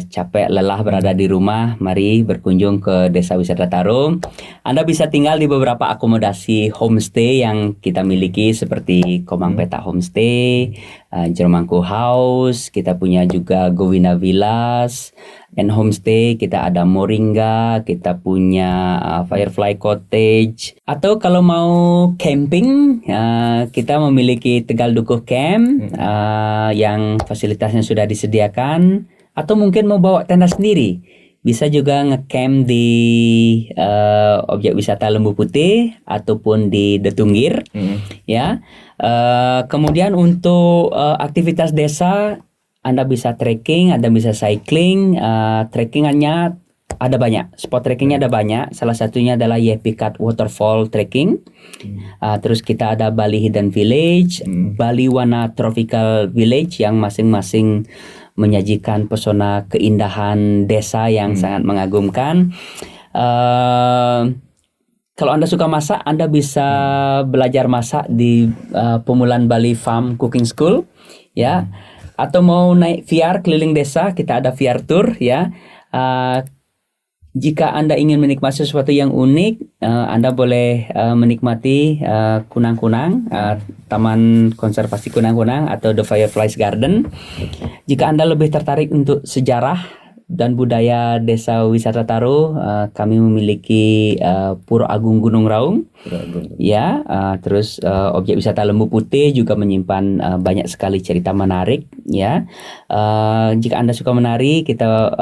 capek lelah berada di rumah, mari berkunjung ke Desa Wisata Taro. Anda bisa tinggal di beberapa akomodasi homestay yang kita miliki seperti Komang Peta Homestay, Jermangku House, kita punya juga Govina Villas and Homestay, kita ada Moringa, kita punya Firefly Cottage. Atau kalau mau camping, kita memiliki Tegal Dukuh Camp yang fasilitasnya sudah disediakan. Atau mungkin mau bawa tenda sendiri, bisa juga ngecamp di objek wisata Lembu Putih ataupun di Detunggir, ya. Kemudian untuk aktivitas desa, Anda bisa trekking, Anda bisa cycling. Trekkingannya ada banyak, spot trekkingnya ada banyak. Salah satunya adalah Yepikat Waterfall Trekking. Terus kita ada Bali Hidden Village, Bali Wana Tropical Village yang masing-masing menyajikan pesona keindahan desa yang sangat mengagumkan. Kalau Anda suka masak, Anda bisa belajar masak di Pemulan Bali Farm Cooking School, ya. Atau mau naik VR keliling desa, kita ada VR tour, ya. Jika Anda ingin menikmati sesuatu yang unik, Anda boleh menikmati Kunang-Kunang, Taman Konservasi Kunang-Kunang atau The Fireflies Garden. Jika Anda lebih tertarik untuk sejarah dan budaya Desa Wisata Taro, kami memiliki Pura Agung Gunung Raung, ya. Terus objek wisata Lembu Putih juga menyimpan banyak sekali cerita menarik, ya. Jika Anda suka menari, kita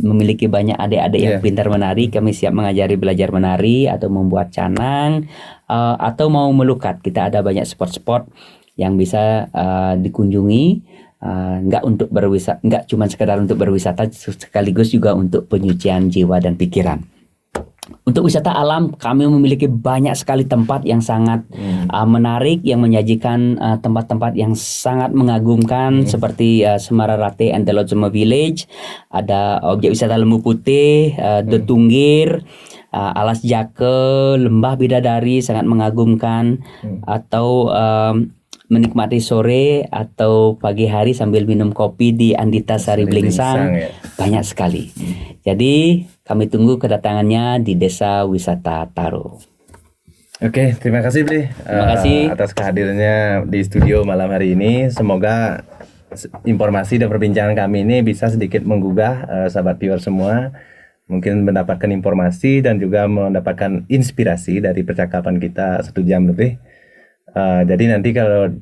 memiliki banyak adik-adik yang pintar menari. Kami siap mengajari belajar menari atau membuat canang, atau mau melukat. Kita ada banyak spot-spot yang bisa dikunjungi. Nggak cuma sekedar untuk berwisata, sekaligus juga untuk penyucian jiwa dan pikiran. Untuk wisata alam, kami memiliki banyak sekali tempat yang sangat menarik, yang menyajikan tempat-tempat yang sangat mengagumkan, seperti Semararate and Telojema Village, ada objek wisata Lembu Putih, Detunggir, Alas Jake, Lembah Bidadari sangat mengagumkan, atau menikmati sore atau pagi hari sambil minum kopi di Andita Sari Blingsang, ya. Banyak sekali. Jadi kami tunggu kedatangannya di Desa Wisata Taro. Oke, terima kasih Bli. Terima kasih atas kehadirannya di studio malam hari ini. Semoga informasi dan perbincangan kami ini bisa sedikit menggugah sahabat viewer semua. Mungkin mendapatkan informasi dan juga mendapatkan inspirasi dari percakapan kita 1 jam lebih. Jadi nanti kalau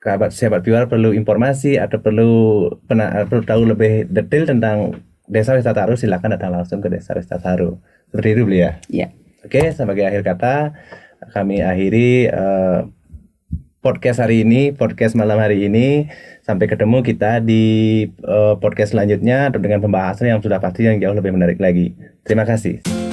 sahabat viewer perlu informasi atau perlu tahu lebih detail tentang Desa Wisata Taro, silakan datang langsung ke Desa Wisata Taro. Seperti itu, Bli ya. Ya. Oke, sebagai akhir kata kami akhiri podcast hari ini, podcast malam hari ini. Sampai ketemu kita di podcast selanjutnya atau dengan pembahasan yang sudah pasti yang jauh lebih menarik lagi. Terima kasih.